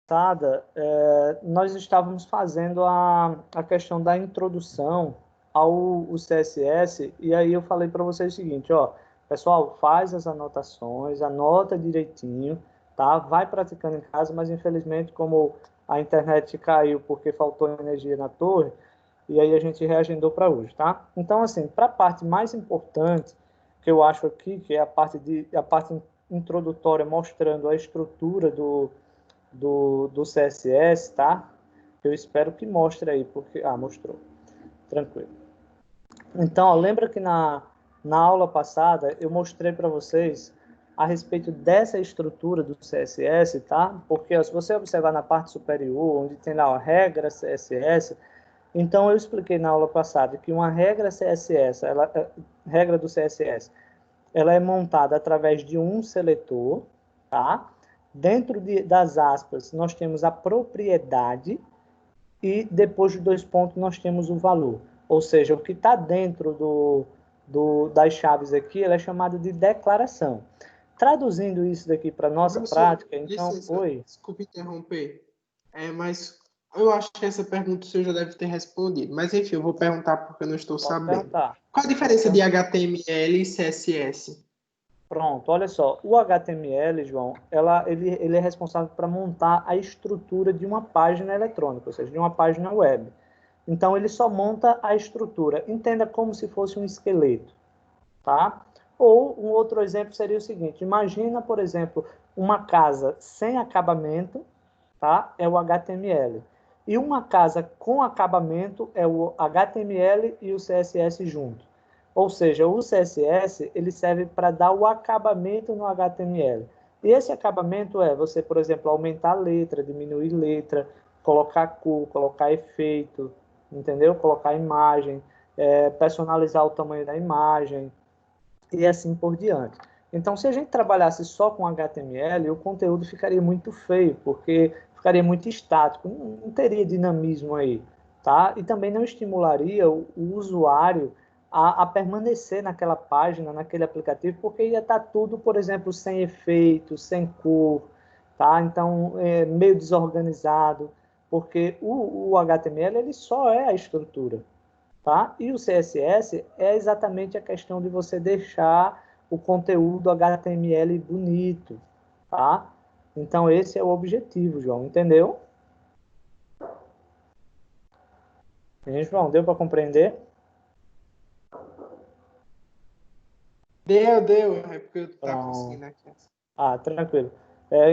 passada, nós estávamos fazendo a questão da introdução ao CSS, e aí eu falei para vocês o seguinte, ó, pessoal, faz as anotações, anota direitinho, tá? Vai praticando em casa, mas infelizmente, como a internet caiu porque faltou energia na torre, e aí a gente reagendou para hoje, tá? Então, assim, para a parte mais importante, que eu acho aqui, que é a parte introdutória mostrando a estrutura do CSS, tá? Eu espero que mostre aí, porque... Ah, mostrou. Tranquilo. Então, ó, lembra que na aula passada eu mostrei para vocês a respeito dessa estrutura do CSS, tá? Porque ó, se você observar na parte superior, onde tem lá a regra CSS, então eu expliquei na aula passada que uma regra CSS, regra do CSS, ela é montada através de um seletor, tá? Dentro das aspas, nós temos a propriedade e depois de dois pontos nós temos o valor. Ou seja, o que está dentro das chaves aqui, ela é chamada de declaração. Traduzindo isso daqui para a nossa Professor, prática, então, licença, oi. desculpe interromper. Mas eu acho que essa pergunta o senhor já deve ter respondido. Mas enfim, eu vou perguntar porque eu não estou Pode sabendo. perguntar. Qual a diferença de HTML e CSS? Pronto, olha só, o HTML, João, ele é responsável para montar a estrutura de uma página eletrônica, ou seja, de uma página web. Então, ele só monta a estrutura. Entenda como se fosse um esqueleto, tá? Ou um outro exemplo seria o seguinte, imagina, por exemplo, uma casa sem acabamento, tá? É o HTML. E uma casa com acabamento é o HTML e o CSS junto. Ou seja, o CSS ele serve para dar o acabamento no HTML. E esse acabamento é você, por exemplo, aumentar a letra, diminuir letra, colocar cor, colocar efeito, entendeu? Colocar imagem, personalizar o tamanho da imagem e assim por diante. Então, se a gente trabalhasse só com HTML, o conteúdo ficaria muito feio, porque ficaria muito estático, não teria dinamismo aí, tá? E também não estimularia o usuário a permanecer naquela página, naquele aplicativo, porque ia estar tudo, por exemplo, sem efeito, sem cor, tá? Então, meio desorganizado, porque o HTML ele só é a estrutura, tá? E o CSS é exatamente a questão de você deixar o conteúdo HTML bonito, tá? Então, esse é o objetivo, João, entendeu? E, João, deu para compreender? Deu. É porque eu estava Pronto. conseguindo aqui. Ah, tranquilo.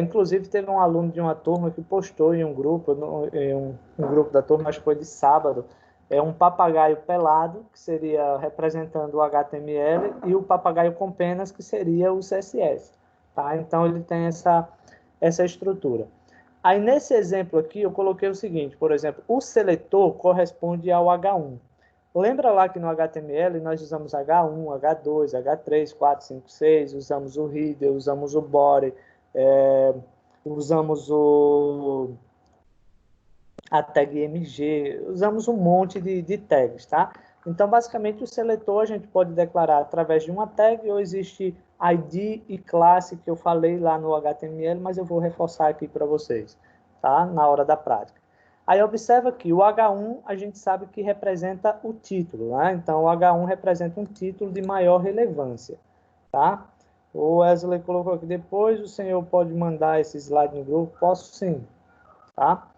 Inclusive, teve um aluno de uma turma que postou em um grupo, em um grupo da turma, acho que foi de sábado, um papagaio pelado, que seria representando o HTML, e o papagaio com penas, que seria o CSS. Tá? Então, ele tem essa estrutura. Aí, nesse exemplo aqui, eu coloquei o seguinte, por exemplo, o seletor corresponde ao H1. Lembra lá que no HTML nós usamos H1, H2, H3, 4, 5, 6, usamos o header, usamos o body, usamos a tag MG, usamos um monte de tags, tá? Então, basicamente, o seletor a gente pode declarar através de uma tag, ou existe ID e classe, que eu falei lá no HTML, mas eu vou reforçar aqui para vocês, tá? Na hora da prática. Aí, observa que o H1 a gente sabe que representa o título, né? Então, o H1 representa um título de maior relevância, tá? O Wesley colocou aqui depois, o senhor pode mandar esse slide no grupo? Posso sim, tá?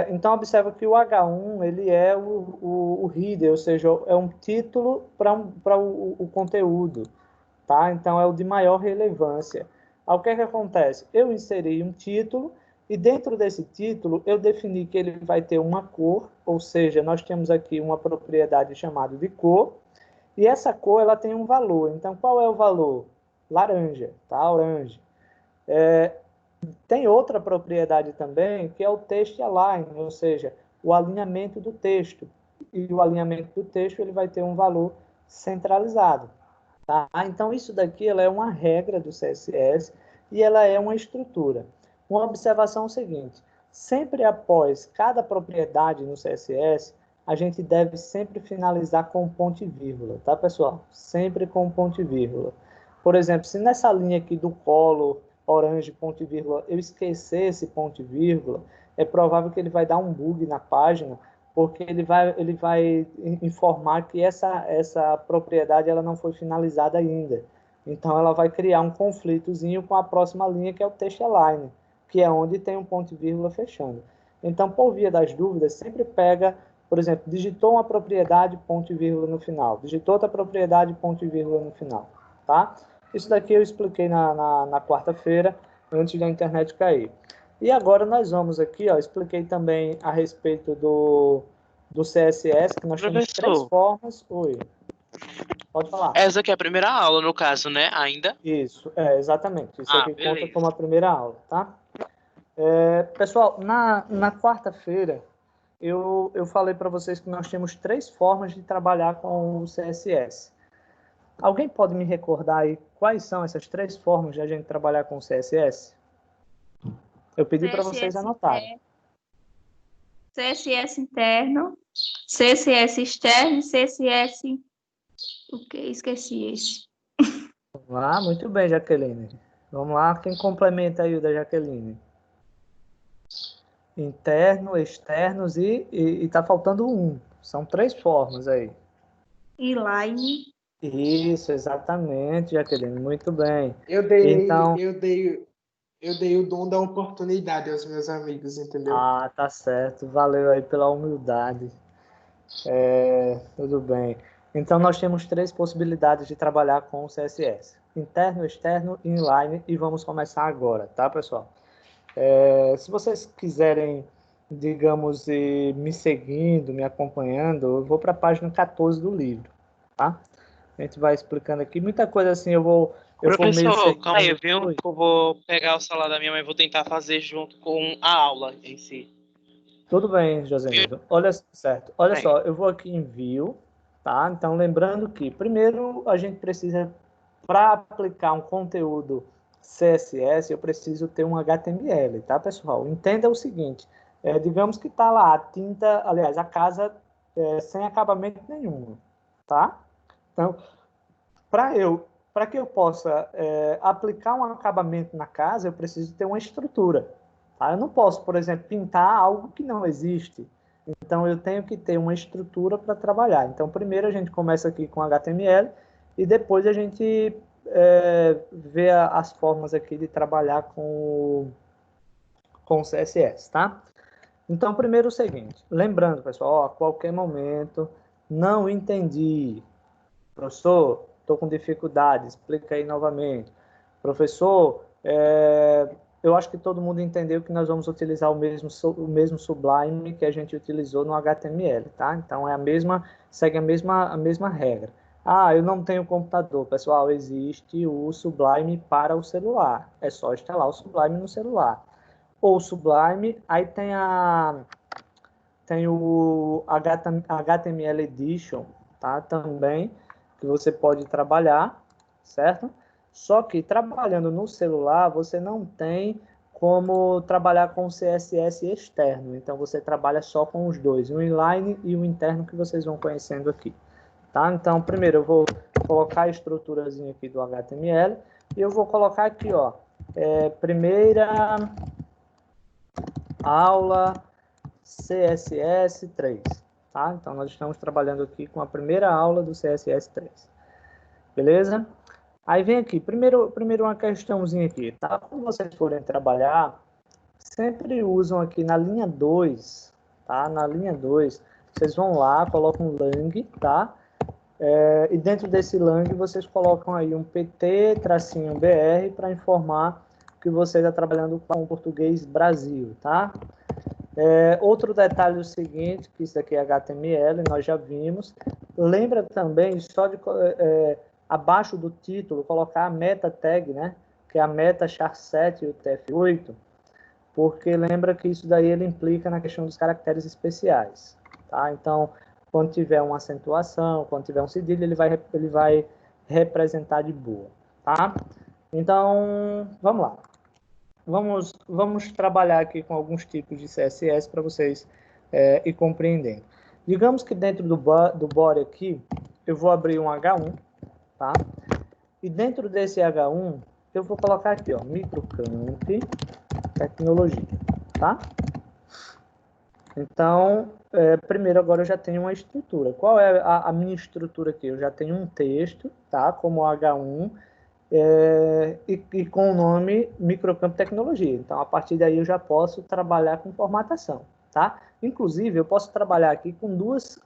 Então, observa que o H1 ele é o header, ou seja, é um título para o conteúdo, tá? Então, é o de maior relevância. Aí, o que é que acontece? Eu inseri um título e dentro desse título eu defini que ele vai ter uma cor, ou seja, nós temos aqui uma propriedade chamada de cor, e essa cor ela tem um valor. Então, qual é o valor? Laranja, tá? Orange. Tem outra propriedade também, que é o text align, ou seja, o alinhamento do texto. E o alinhamento do texto ele vai ter um valor centralizado. Tá? Então, isso daqui ela é uma regra do CSS e ela é uma estrutura. Uma observação é o seguinte, sempre após cada propriedade no CSS, a gente deve sempre finalizar com ponto e vírgula, tá, pessoal? Sempre com ponto e vírgula. Por exemplo, se nessa linha aqui do color orange, ponto e vírgula, eu esquecer esse ponto e vírgula, é provável que ele vai dar um bug na página, porque ele vai informar que essa propriedade ela não foi finalizada ainda. Então, ela vai criar um conflitozinho com a próxima linha, que é o text align, que é onde tem um ponto e vírgula fechando. Então, por via das dúvidas, sempre pega, por exemplo, digitou uma propriedade, ponto e vírgula no final. Digitou outra propriedade, ponto e vírgula no final. Tá? Isso daqui eu expliquei na quarta-feira, antes da internet cair. E agora nós vamos aqui, ó, expliquei também a respeito do CSS, que nós temos três formas. Oi, pode falar. Essa aqui é a primeira aula, no caso, né? Ainda? Isso, exatamente. Isso aqui beleza. conta como a primeira aula, tá? Pessoal, na quarta-feira, eu falei para vocês que nós temos três formas de trabalhar com o CSS. Alguém pode me recordar aí quais são essas três formas de a gente trabalhar com o CSS? Eu pedi para vocês anotarem. CSS interno, CSS externo e CSS... O que? Esqueci esse. Ah, muito bem, Jaqueline. Vamos lá, quem complementa aí o da Jaqueline? Interno, externos e tá faltando um. São três formas aí. Inline. Isso, exatamente, Jaqueline. Muito bem. Eu dei o dom da oportunidade aos meus amigos, entendeu? Ah, tá certo. Valeu aí pela humildade. Tudo bem. Então, nós temos três possibilidades de trabalhar com o CSS. Interno, externo e inline. E vamos começar agora, tá, pessoal? Se vocês quiserem, digamos, ir me seguindo, me acompanhando, eu vou para a página 14 do livro, tá? A gente vai explicando aqui. Muita coisa assim, eu vou Professor, calma aí, viu? Eu vou pegar o celular da minha mãe e vou tentar fazer junto com a aula em si. Tudo bem, José Nilton. Olha só, eu vou aqui em View, tá? Então, lembrando que, primeiro, a gente precisa, para aplicar um conteúdo CSS, eu preciso ter um HTML, tá, pessoal? Entenda o seguinte, digamos que está lá a tinta, aliás, a casa sem acabamento nenhum, tá? Então, para que eu possa aplicar um acabamento na casa, eu preciso ter uma estrutura. Tá? Eu não posso, por exemplo, pintar algo que não existe. Então, eu tenho que ter uma estrutura para trabalhar. Então, primeiro a gente começa aqui com HTML e depois a gente vê as formas aqui de trabalhar com o CSS, tá? Então, primeiro o seguinte, lembrando, pessoal, a qualquer momento, não entendi, professor, estou com dificuldade, explica aí novamente. Professor, eu acho que todo mundo entendeu que nós vamos utilizar o mesmo Sublime que a gente utilizou no HTML, tá? Então, segue a mesma regra. Ah, eu não tenho computador. Pessoal, existe o Sublime para o celular. É só instalar o Sublime no celular. Ou Sublime, aí tem o HTML Edition, tá? Também, que você pode trabalhar, certo? Só que trabalhando no celular, você não tem como trabalhar com o CSS externo. Então, você trabalha só com os dois, o inline e o interno que vocês vão conhecendo aqui. Tá? Então, primeiro eu vou colocar a estruturazinha aqui do HTML e eu vou colocar aqui, ó, primeira aula CSS 3. Tá? Então, nós estamos trabalhando aqui com a primeira aula do CSS 3. Beleza? Aí vem aqui, primeiro uma questãozinha aqui, tá? Quando vocês forem trabalhar, sempre usam aqui na linha 2, tá? Na linha 2, vocês vão lá, colocam um lang, tá? E dentro desse lang, vocês colocam aí um pt-br para informar que você está trabalhando com o português Brasil, tá? Outro detalhe é o seguinte, que isso aqui é HTML, nós já vimos. Lembra também só de... abaixo do título, colocar a meta tag, né? Que é a meta char7 e o tf8, porque lembra que isso daí ele implica na questão dos caracteres especiais, tá? Então, quando tiver uma acentuação, quando tiver um cedilha, ele vai representar de boa, tá? Então, vamos lá. Vamos trabalhar aqui com alguns tipos de CSS para vocês ir compreendendo. Digamos que dentro do body aqui, eu vou abrir um H1, tá? E dentro desse H1, eu vou colocar aqui, ó, Microcamp Tecnologia, tá? Então, primeiro agora eu já tenho uma estrutura. Qual é a minha estrutura aqui? Eu já tenho um texto, tá? Como H1, e com o nome Microcamp Tecnologia. Então, a partir daí eu já posso trabalhar com formatação, tá? Inclusive, eu posso trabalhar aqui com dois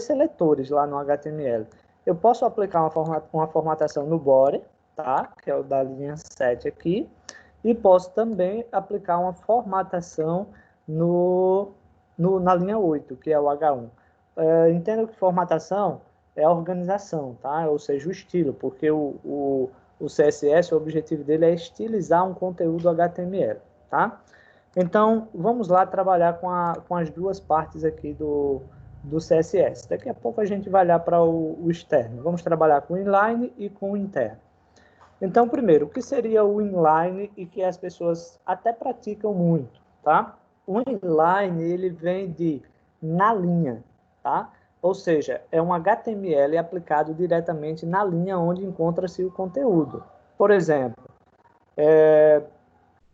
seletores lá no HTML. Eu posso aplicar uma formatação no body, tá? Que é o da linha 7 aqui, e posso também aplicar uma formatação na linha 8, que é o H1. Entendo que formatação é a organização, tá? Ou seja, o estilo, porque o CSS, o objetivo dele é estilizar um conteúdo HTML, tá? Então, vamos lá trabalhar com as duas partes aqui do CSS. Daqui a pouco a gente vai olhar para o externo. Vamos trabalhar com o inline e com o interno. Então, primeiro, o que seria o inline e que as pessoas até praticam muito, tá? O inline, ele vem de na linha, tá? Ou seja, é um HTML aplicado diretamente na linha onde encontra-se o conteúdo. Por exemplo,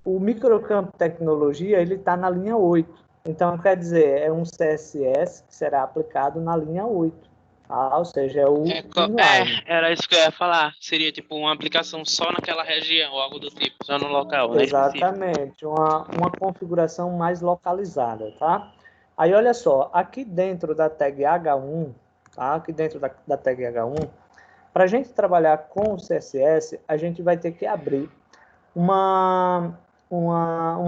o Microcamp Tecnologia, ele está na linha 8. Então, quer dizer, é um CSS que será aplicado na linha 8. Ou seja, é o inline. Era isso que eu ia falar. Seria tipo uma aplicação só naquela região, ou algo do tipo, só no local, né? Exatamente, uma configuração mais localizada, tá? Aí, olha só, aqui dentro da tag H1, tá? Aqui dentro da tag H1, para a gente trabalhar com o CSS, a gente vai ter que abrir um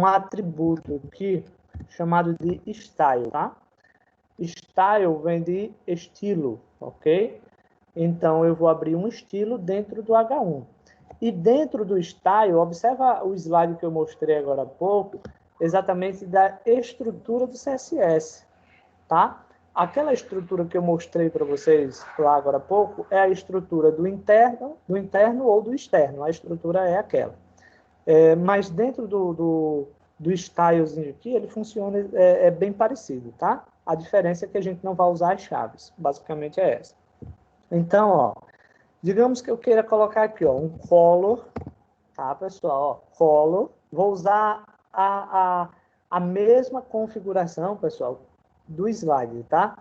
atributo aqui chamado de style, tá? Style vem de estilo, ok? Então, eu vou abrir um estilo dentro do H1. E dentro do style, observa o slide que eu mostrei agora há pouco, exatamente da estrutura do CSS, tá? Aquela estrutura que eu mostrei para vocês lá agora há pouco é a estrutura do interno ou do externo. A estrutura é aquela. Mas dentro do stylezinho aqui, ele funciona, é bem parecido, tá? A diferença é que a gente não vai usar as chaves. Basicamente é essa. Então, ó, digamos que eu queira colocar aqui, ó, um color, tá, pessoal? Ó, color. Vou usar a mesma configuração, pessoal, do slide, tá?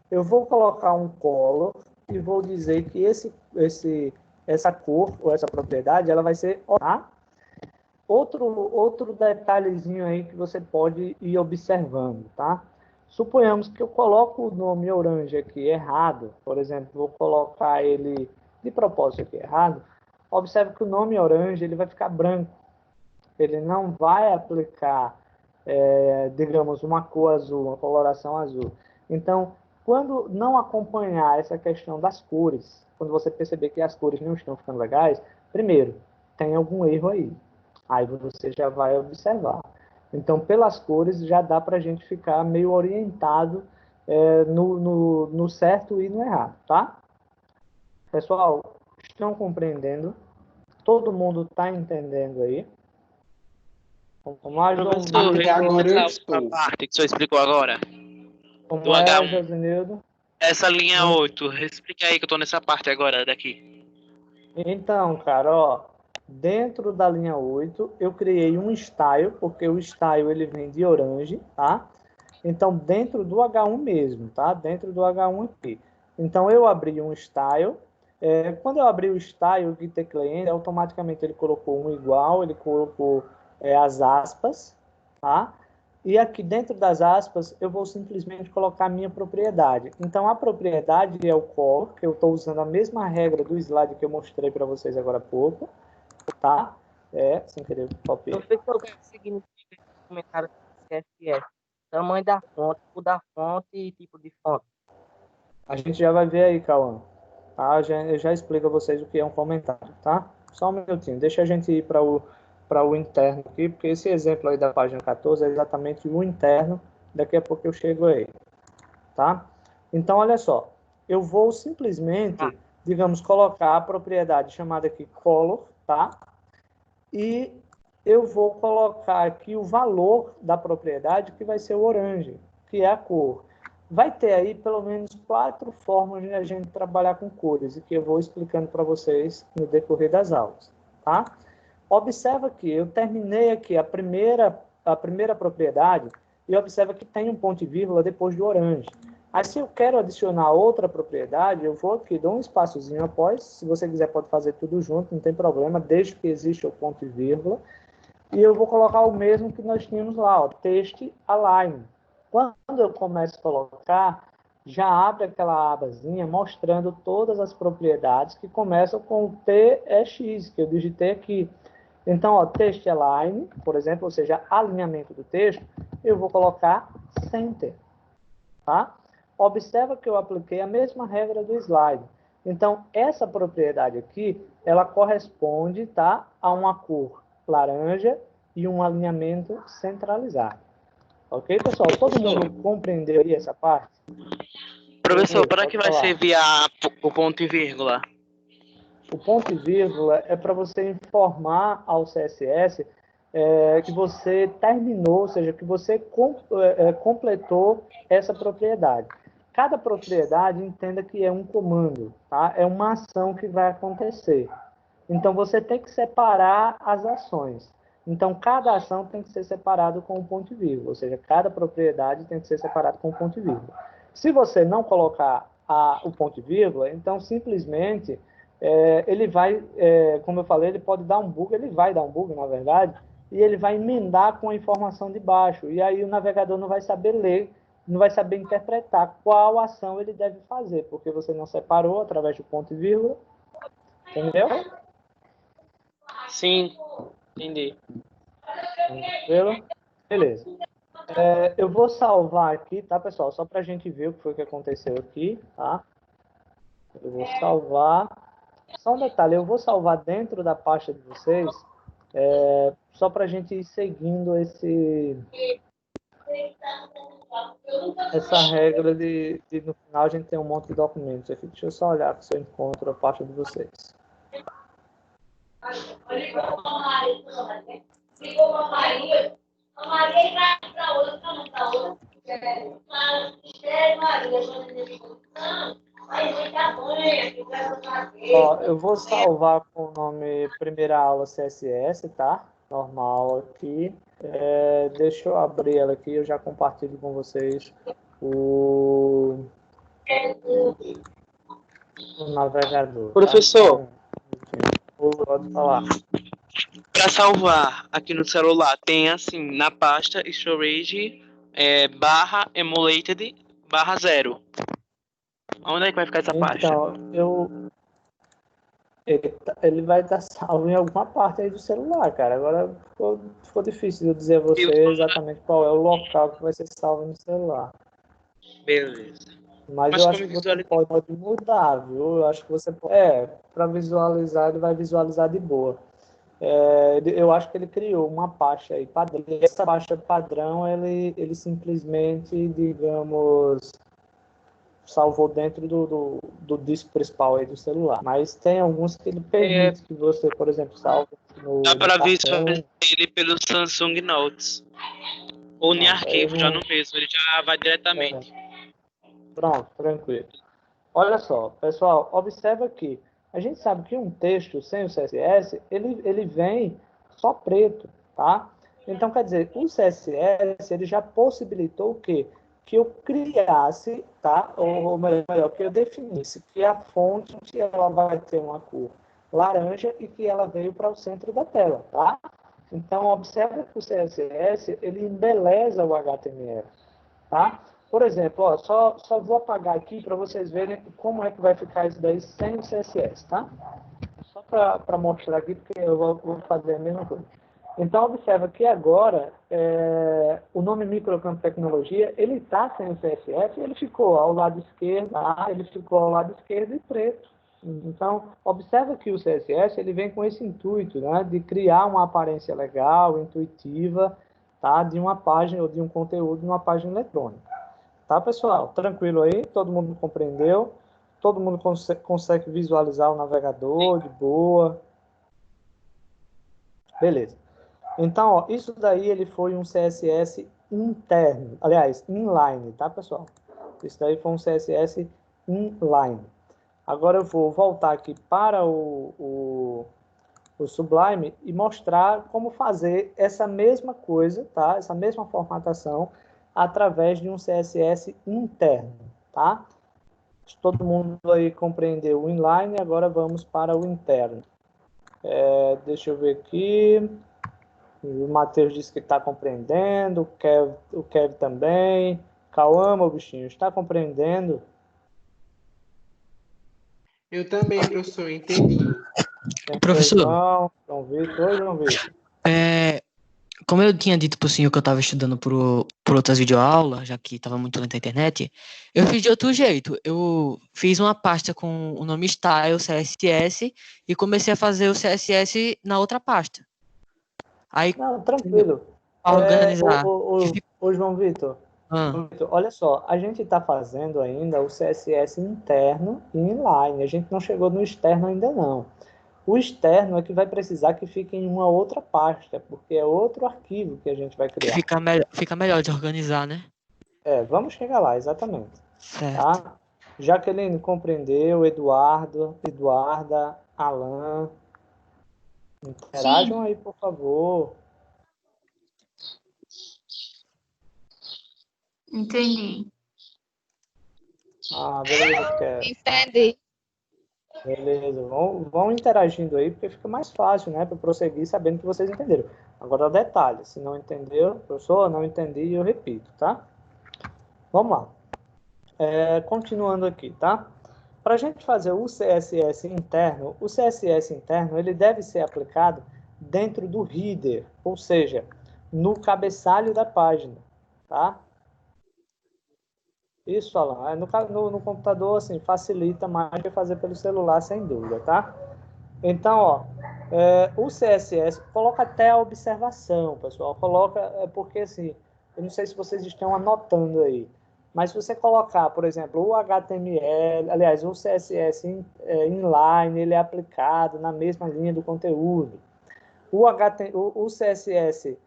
Eu vou colocar um color e vou dizer que essa cor, ou essa propriedade, ela vai ser, tá? Outro detalhezinho aí que você pode ir observando, tá? Suponhamos que eu coloco o nome Orange aqui errado, por exemplo, vou colocar ele de propósito aqui errado, observe que o nome Orange ele vai ficar branco, ele não vai aplicar, digamos, uma cor azul, uma coloração azul. Então, quando não acompanhar essa questão das cores, quando você perceber que as cores não estão ficando legais, primeiro, tem algum erro aí. Aí você já vai observar. Então, pelas cores, já dá para a gente ficar meio orientado no certo e no errado, tá? Pessoal, estão compreendendo? Todo mundo está entendendo aí? Como mais Até agora eu estou. Parte que o senhor explicou agora. Como do é, H1. Josinildo? Essa linha 8, explica aí que eu tô nessa parte agora daqui. Então, cara, ó, dentro da linha 8, eu criei um style, porque o style ele vem de Orange, tá? Então, dentro do H1 mesmo, tá? Dentro do H1 aqui. Então, eu abri um style. Quando eu abri o style, o Git client, automaticamente ele colocou um igual, ele colocou as aspas, tá? E aqui dentro das aspas, eu vou simplesmente colocar a minha propriedade. Então, a propriedade é o color, que eu estou usando a mesma regra do slide que eu mostrei para vocês agora há pouco, tá? Sem querer copiar. Professor, o que significa esse comentário do CSS? Tamanho da fonte, tipo da fonte e tipo de fonte. A gente já vai ver aí, Cauã. Tá? Eu já explico a vocês o que é um comentário, tá? Só um minutinho. Deixa a gente ir para o interno aqui, porque esse exemplo aí da página 14 é exatamente o interno. Daqui a pouco eu chego aí, tá? Então, olha só. Eu vou simplesmente, digamos, colocar a propriedade chamada aqui color, tá? E eu vou colocar aqui o valor da propriedade, que vai ser o orange, que é a cor. vai ter aí pelo menos 4 formas de a gente trabalhar com cores, e que eu vou explicando para vocês no decorrer das aulas, tá? Observa que eu terminei aqui a primeira propriedade, e observa que tem um ponto e vírgula depois do orange. Aí, se eu quero adicionar outra propriedade, eu vou aqui, dou um espaçozinho após. Se você quiser, pode fazer tudo junto, não tem problema, desde que exista o ponto e vírgula. E eu vou colocar o mesmo que nós tínhamos lá, ó, text align. Quando eu começo a colocar, já abre aquela abazinha mostrando todas as propriedades que começam com o TEX, que eu digitei aqui. Então, ó, text align, por exemplo, ou seja, alinhamento do texto, eu vou colocar center, tá? Observa que eu apliquei a mesma regra do slide. Então, essa propriedade aqui, ela corresponde, tá, a uma cor laranja e um alinhamento centralizado. Ok, pessoal? Todo mundo compreendeu aí essa parte? Professor, para que vai servir o ponto e vírgula? O ponto e vírgula é para você informar ao CSS que você terminou, ou seja, que você completou essa propriedade. Cada propriedade, entenda que é um comando, tá? É uma ação que vai acontecer. Então, você tem que separar as ações. Então, cada ação tem que ser separado com um ponto e vírgula, ou seja, cada propriedade tem que ser separado com um ponto e vírgula. Se você não colocar o ponto e vírgula, então, simplesmente, ele vai, como eu falei, ele pode dar um bug, ele vai dar um bug, na verdade, e ele vai emendar com a informação de baixo, e aí o navegador não vai saber ler, não vai saber interpretar qual ação ele deve fazer, porque você não separou através do ponto e vírgula, entendeu? Sim, entendi. Tranquilo? Beleza. Eu vou salvar aqui, tá, pessoal? Só para a gente ver o que foi que aconteceu aqui, tá? Eu vou salvar. Só um detalhe, eu vou salvar dentro da pasta de vocês, só para a gente ir seguindo essa regra de no final a gente tem um monte de documentos aqui. Deixa eu só olhar se eu encontro a pasta de vocês. Ó, eu vou salvar com o nome Primeira Aula CSS, tá? Normal aqui. Deixa eu abrir ela aqui, eu já compartilho com vocês o navegador. Professor, tá? Pode falar. para salvar aqui no celular, tem assim, na pasta storage barra emulated barra 0. Onde é que vai ficar essa pasta? Então, ele vai estar salvo em alguma parte aí do celular, cara. Agora ficou difícil de eu dizer a você exatamente qual é o local que vai ser salvo no celular. Beleza. Mas eu acho que você pode mudar, viu? Eu acho que você pode. Para visualizar, ele vai visualizar de boa. Eu acho que ele criou uma pasta aí padrão. Essa pasta padrão, ele simplesmente, digamos, salvou dentro do disco principal aí do celular. Mas tem alguns que ele permite que você, por exemplo, salve no. Dá para visualizar ele pelo Samsung Notes. Ou em arquivo, já no mesmo, ele já vai diretamente. Pronto, tranquilo. Olha só, pessoal, observa aqui. A gente sabe que um texto sem o CSS, ele vem só preto, tá? Então, quer dizer, o CSS, ele já possibilitou o quê? Que eu criasse, tá? Ou melhor, que eu definisse que a fonte ela vai ter uma cor laranja e que ela veio para o centro da tela, tá? Então, observa que o CSS, ele embeleza o HTML, tá? Por exemplo, ó, só vou apagar aqui para vocês verem como é que vai ficar isso daí sem o CSS, tá? Só para mostrar aqui, porque eu vou fazer a mesma coisa. Então, observa que agora, o nome Microcampo Tecnologia, ele está sem o CSS, ele ficou ao lado esquerdo, ele ficou ao lado esquerdo e preto. Então, observa que o CSS, ele vem com esse intuito, né, de criar uma aparência legal, intuitiva, tá, de uma página ou de um conteúdo numa página eletrônica. Tá, pessoal? Tranquilo aí? Todo mundo compreendeu? Todo mundo consegue visualizar o navegador de boa? Beleza. Então, ó, isso daí ele foi um CSS interno, aliás, inline, tá, pessoal? Isso daí foi um CSS inline. Agora eu vou voltar aqui para o Sublime e mostrar como fazer essa mesma coisa, tá? Essa mesma formatação através de um CSS interno, tá? Todo mundo aí compreendeu o inline, agora vamos para o interno. Deixa eu ver aqui. O Matheus disse que está compreendendo, o Kev também. Cauã, meu bichinho, está compreendendo? Eu também, professor, entendi. Professor, João Vitor. Oi, João Vitor. como eu tinha dito pro senhor que eu estava estudando por outras videoaulas, já que estava muito lenta a internet, eu fiz de outro jeito. Eu fiz uma pasta com o nome Style CSS e comecei a fazer o CSS na outra pasta. Aí, Não, tranquilo. para organizar. Ô, João Vitor, olha só, a gente está fazendo ainda o CSS interno e inline. A gente não chegou no externo ainda não. O externo é que vai precisar que fique em uma outra pasta, porque é outro arquivo que a gente vai criar. Fica melhor de organizar, né? Vamos chegar lá, exatamente. Certo. Tá? Jaqueline compreendeu, Eduarda, Alan. Interajam aí, por favor. Entendi. Beleza, Entendi. Beleza, vão interagindo aí, porque fica mais fácil, né, para prosseguir sabendo que vocês entenderam. Agora, o detalhe, se não entendeu, professor, não entendi, eu repito, tá? Vamos lá. Continuando aqui, tá? Para a gente fazer o CSS interno, ele deve ser aplicado dentro do header, ou seja, no cabeçalho da página, tá? Isso, Alan. No computador, assim, facilita mais que fazer pelo celular, sem dúvida, tá? Então, ó, o CSS, coloca até a observação, pessoal. Coloca, porque, assim, eu não sei se vocês estão anotando aí, mas se você colocar, por exemplo, o HTML, aliás, o CSS inline, ele é aplicado na mesma linha do conteúdo. O CSS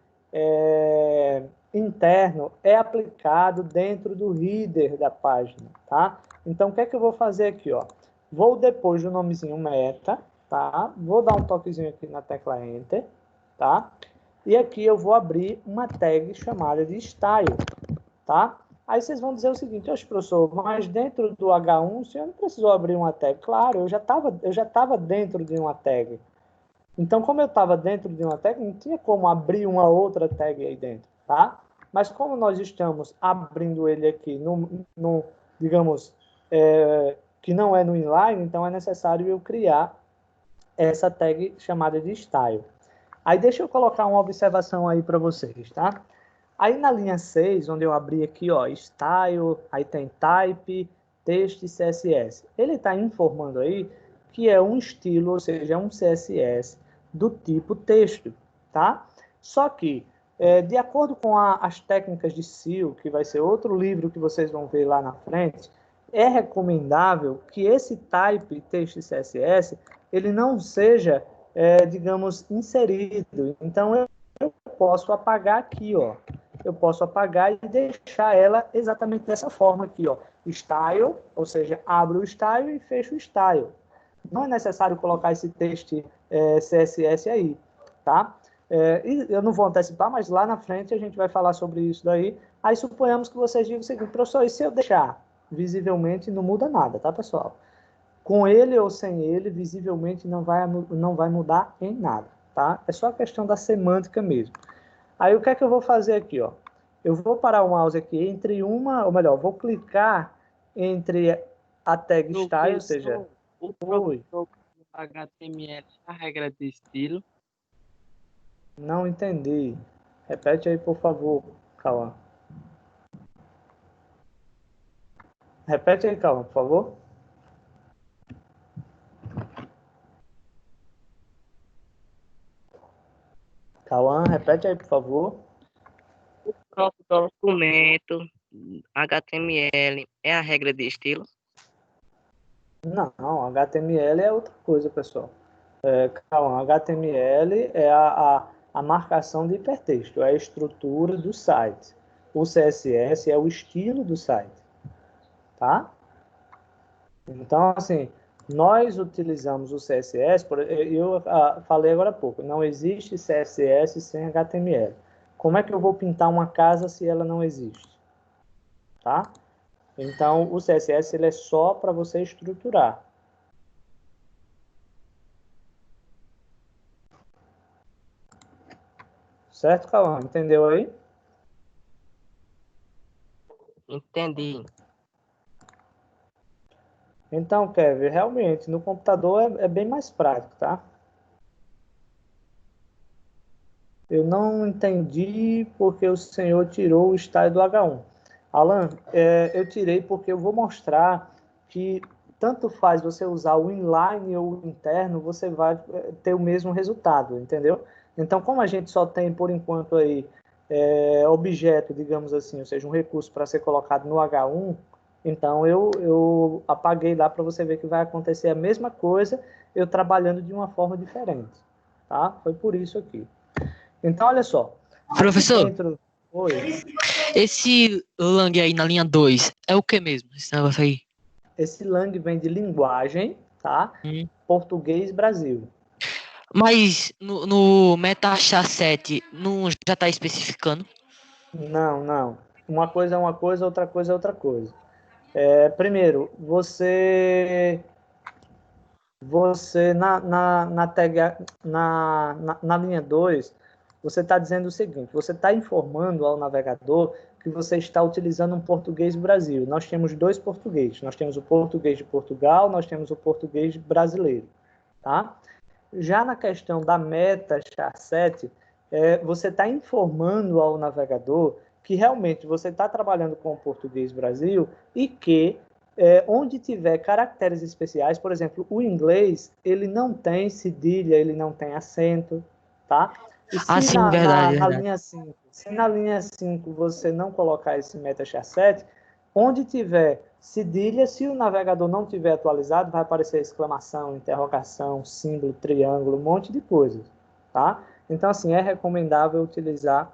interno é aplicado dentro do header da página, tá? Então, o que é que eu vou fazer aqui, ó? Vou depois do nomezinho meta, tá? Vou dar um toquezinho aqui na tecla Enter, tá? E aqui eu vou abrir uma tag chamada de style, tá? Aí vocês vão dizer o seguinte: oxe, professor, mas dentro do H1 o senhor não precisou abrir uma tag. Claro, eu já tava dentro de uma tag. Então, como eu estava dentro de uma tag, não tinha como abrir uma outra tag aí dentro, tá? Mas como nós estamos abrindo ele aqui, digamos, que não é no inline, então é necessário eu criar essa tag chamada de style. Aí deixa eu colocar uma observação aí para vocês, tá? Aí na linha 6, onde eu abri aqui, ó, style, aí tem type, text e CSS. Ele está informando aí que é um estilo, ou seja, é um CSS do tipo texto, tá? Só que, de acordo com as técnicas de SEO, que vai ser outro livro que vocês vão ver lá na frente, é recomendável que esse type, texto e CSS, ele não seja, digamos, inserido. Então, eu posso apagar aqui, ó. Eu posso apagar e deixar ela exatamente dessa forma aqui, ó. Style, ou seja, abro o style e fecho o style. Não é necessário colocar esse texto CSS aí, tá? E eu não vou antecipar, mas lá na frente a gente vai falar sobre isso daí. Aí suponhamos que vocês digam o seguinte: professor, e se eu deixar visivelmente não muda nada, tá, pessoal? Com ele ou sem ele, visivelmente não vai mudar em nada, tá? É só a questão da semântica mesmo. Aí o que é que eu vou fazer aqui, ó? Eu vou parar o mouse aqui entre ou melhor, vou clicar entre a tag style, ou seja, o professor HTML, a regra de estilo. Não entendi. Repete aí, por favor, Cauã. Repete aí, Cauã, por favor. Cauã, repete aí, por favor. O próprio documento HTML é a regra de estilo? Não, HTML é outra coisa, pessoal. Cauã, HTML é a marcação de hipertexto, é a estrutura do site. O CSS é o estilo do site. tá? Então, assim, nós utilizamos o CSS, eu falei agora há pouco, não existe CSS sem HTML. Como é que eu vou pintar uma casa se ela não existe? Tá? Então, o CSS ele é só para você estruturar. Certo, Cauã? Entendeu aí? Entendi. Então, Kevin, realmente, no computador é bem mais prático, tá? Eu não entendi porque o senhor tirou o style do H1. Alan, eu tirei porque eu vou mostrar que tanto faz você usar o inline ou o interno, você vai ter o mesmo resultado, entendeu? Então, como a gente só tem, por enquanto, aí, objeto, digamos assim, ou seja, um recurso para ser colocado no H1, então eu apaguei lá para você ver que vai acontecer a mesma coisa, eu trabalhando de uma forma diferente, tá? Foi por isso aqui. Então, olha só. Professor, Dentro... Oi. esse lang aí na linha 2 é o que mesmo? Esse negócio aí? Esse lang vem de linguagem, tá? Português Brasil. Mas no MetaChat 7 não já está especificando? Não, não. Uma coisa é uma coisa, outra coisa é outra coisa. Primeiro, você na tag, na linha 2, você está dizendo o seguinte, você está informando ao navegador que você está utilizando um português Brasil. Nós temos dois portugueses, nós temos o português de Portugal, nós temos o português brasileiro, tá? Já na questão da meta char7, você está informando ao navegador que realmente você está trabalhando com o português Brasil e que onde tiver caracteres especiais, por exemplo, o inglês, ele não tem cedilha, ele não tem acento, tá? E se Sim, verdade, na verdade. linha 5, se na linha 5 você não colocar esse MetaChat7, onde tiver cedilha, se o navegador não tiver atualizado, vai aparecer exclamação, interrogação, símbolo, triângulo, um monte de coisas, tá? Então, assim, é recomendável utilizar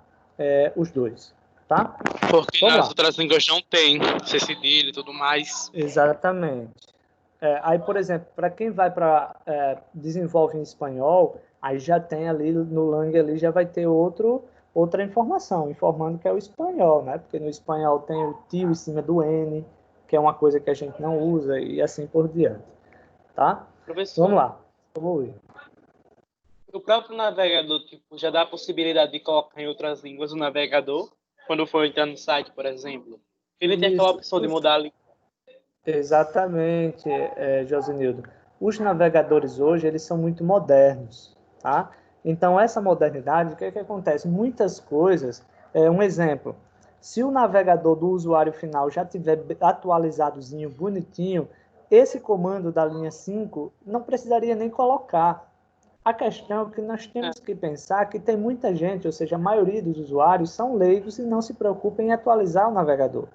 os dois, tá? Porque Vamos nas lá. outras línguas não tem C cedilha e tudo mais. Exatamente. Aí, por exemplo, para quem vai para desenvolve em espanhol, aí já tem ali no Lang ali já vai ter outra informação, informando que é o espanhol, né? Porque no espanhol tem o tio em cima do N, que é uma coisa que a gente não usa e assim por diante, tá? Vamos Professor, lá. Vamos ver. o próprio navegador tipo, já dá a possibilidade de colocar em outras línguas o navegador, quando for entrar no site, por exemplo. Ele tem aquela Isso, opção de mudar a língua. exatamente, Josenildo. Os navegadores hoje, eles são muito modernos, tá? Então, essa modernidade, o que é que acontece? Muitas coisas, um exemplo, se o navegador do usuário final já tiver atualizadozinho, bonitinho, esse comando da linha 5 não precisaria nem colocar. A questão é que nós temos que pensar que tem muita gente, ou seja, a maioria dos usuários são leigos e não se preocupam em atualizar o navegador.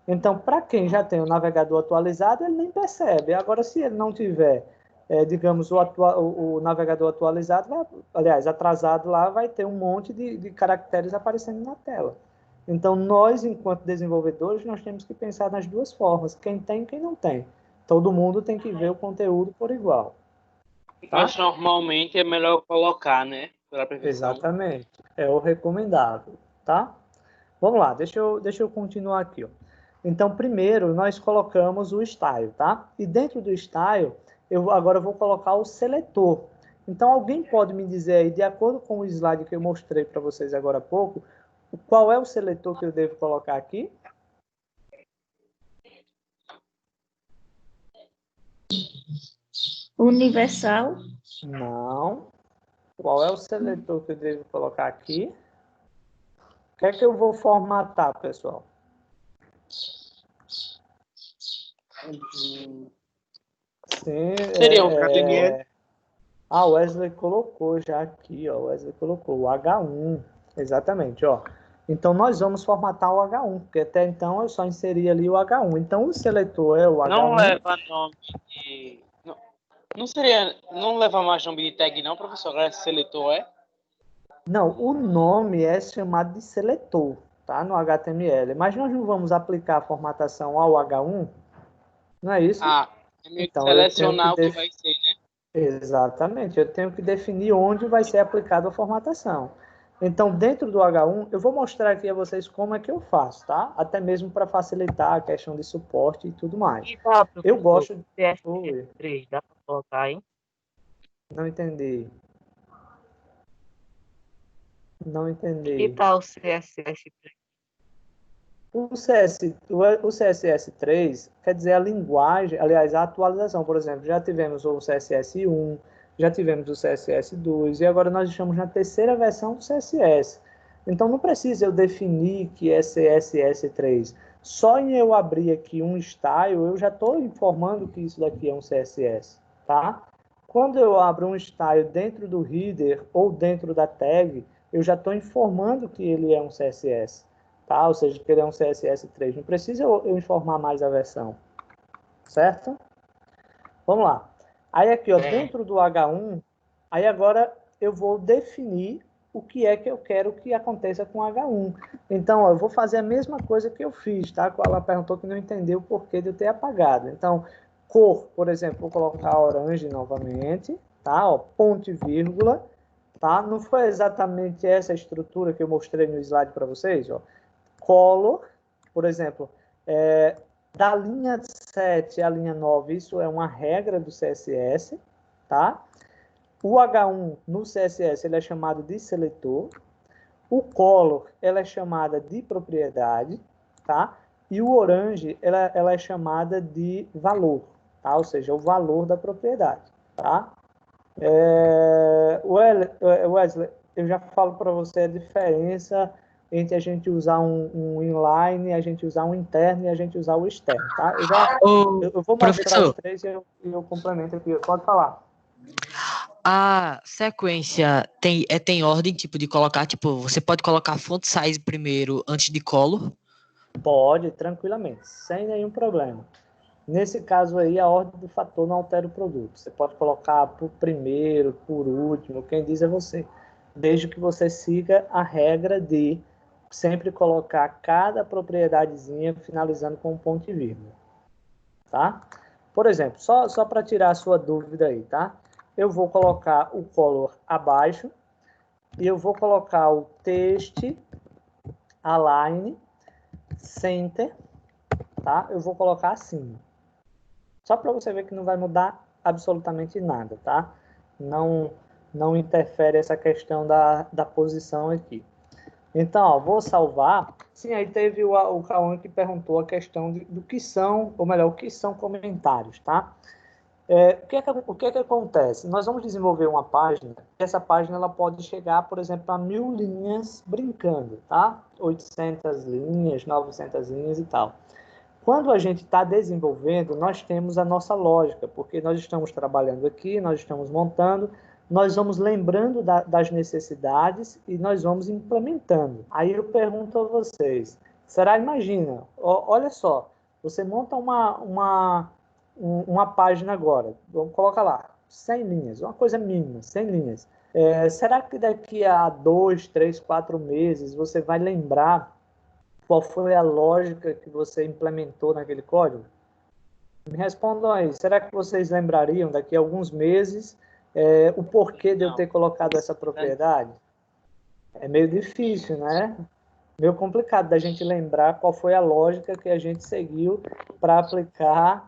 Então, para quem já tem o navegador atualizado, ele nem percebe. Agora, se ele não tiver, digamos, o navegador atualizado, aliás, atrasado lá, vai ter um monte de caracteres aparecendo na tela. Então, nós, enquanto desenvolvedores, nós temos que pensar nas duas formas, quem tem e quem não tem. Todo mundo tem que ver o conteúdo por igual. Tá? Mas normalmente é melhor colocar, né? Pela prevenção. Exatamente. É o recomendável, tá? Vamos lá, deixa eu continuar aqui, ó. Então, primeiro, nós colocamos o style, tá? E dentro do style, eu agora vou colocar o seletor. Então, alguém pode me dizer aí, de acordo com o slide que eu mostrei para vocês agora há pouco, qual é o seletor que eu devo colocar aqui? Universal. Não. Qual é o seletor que eu devo colocar aqui? O que é que eu vou formatar, pessoal? Sim, Seria um HTML. o Wesley colocou já aqui, ó. O Wesley colocou o H1. Exatamente, ó. Então, nós vamos formatar o H1, porque até então eu só inseri ali o H1. Então, o seletor é o H1. Não leva nome de... Não leva mais nome de tag não, professor? Agora seletor é? Não, o nome é chamado de seletor, tá? No HTML. Mas nós não vamos aplicar a formatação ao H1, não é isso? Ah, é meio que Então, eu tenho selecionar que o que vai ser, né? Exatamente, eu tenho que definir onde vai ser aplicada a formatação. Então, dentro do H1, eu vou mostrar aqui a vocês como é que eu faço, tá? Até mesmo para facilitar a questão de suporte e tudo mais. E tá, Eu professor, gosto de... Oi, CSS3, dá para colocar aí? não entendi. Não E entendi. tal o CSS3? O CSS3 quer dizer a linguagem, aliás, a atualização. Por exemplo, já tivemos o CSS1, já tivemos o CSS2 e agora nós estamos na terceira versão do CSS. Então não precisa eu definir que é CSS3. Só em eu abrir aqui um style, eu já estou informando que isso daqui é um CSS, tá? Quando eu abro um style dentro do header ou dentro da tag, eu já estou informando que ele é um CSS. Tá? Ou seja, que ele é um CSS3. Não precisa eu informar mais a versão. Certo? Vamos lá. Aí aqui, ó, dentro do H1, aí agora eu vou definir o que é que eu quero que aconteça com o H1. Então, ó, eu vou fazer a mesma coisa que eu fiz, tá? Ela perguntou que não entendeu o porquê de eu ter apagado. Então, cor, por exemplo, vou colocar orange novamente, tá? Ó, ponto e vírgula, tá? Não foi exatamente essa estrutura que eu mostrei no slide para vocês, ó. Color, por exemplo, da linha 7 à linha 9, isso é uma regra do CSS, tá? O H1 no CSS ele é chamado de seletor, o color ela é chamada de propriedade, tá? E o orange ela é chamada de valor, tá? Ou seja, o valor da propriedade, tá? Wesley, eu já falo para você a diferença entre a gente usar um inline, a gente usar um interno e a gente usar o externo, tá? Eu vou mostrar Professor, os três e eu complemento aqui. Pode falar. a sequência tem ordem, tipo, de colocar, tipo, você pode colocar font size primeiro antes de color? Pode, tranquilamente, sem nenhum problema. Nesse caso aí, a ordem do fator não altera o produto. Você pode colocar por primeiro, por último, quem diz é você. Desde que você siga a regra de sempre colocar cada propriedadezinha finalizando com um ponto e vírgula. Tá? Por exemplo, só para tirar a sua dúvida aí, tá? Eu vou colocar o color abaixo e eu vou colocar o text align center, tá? Eu vou colocar acima. Só para você ver que não vai mudar absolutamente nada, tá? Não interfere essa questão da posição aqui. Então, ó, vou salvar. Sim, aí teve o Cauã que perguntou a questão do que são, ou melhor, o que são comentários, tá? O que é que acontece? Nós vamos desenvolver uma página, e essa página ela pode chegar, por exemplo, a 1000 linhas brincando, tá? 800 linhas, 900 linhas e tal. Quando a gente está desenvolvendo, nós temos a nossa lógica, porque nós estamos trabalhando aqui, nós estamos montando, nós vamos lembrando das necessidades e nós vamos implementando. Aí eu pergunto a vocês, imagina, olha só, você monta uma página agora, vamos colocar lá, 100 linhas, uma coisa mínima, 100 linhas. Será que daqui a 2, 3, 4 meses você vai lembrar qual foi a lógica que você implementou naquele código? Me respondam aí. Será que vocês lembrariam daqui a alguns meses o porquê de eu ter colocado essa propriedade? É meio difícil, né? Meio complicado da gente lembrar qual foi a lógica que a gente seguiu para aplicar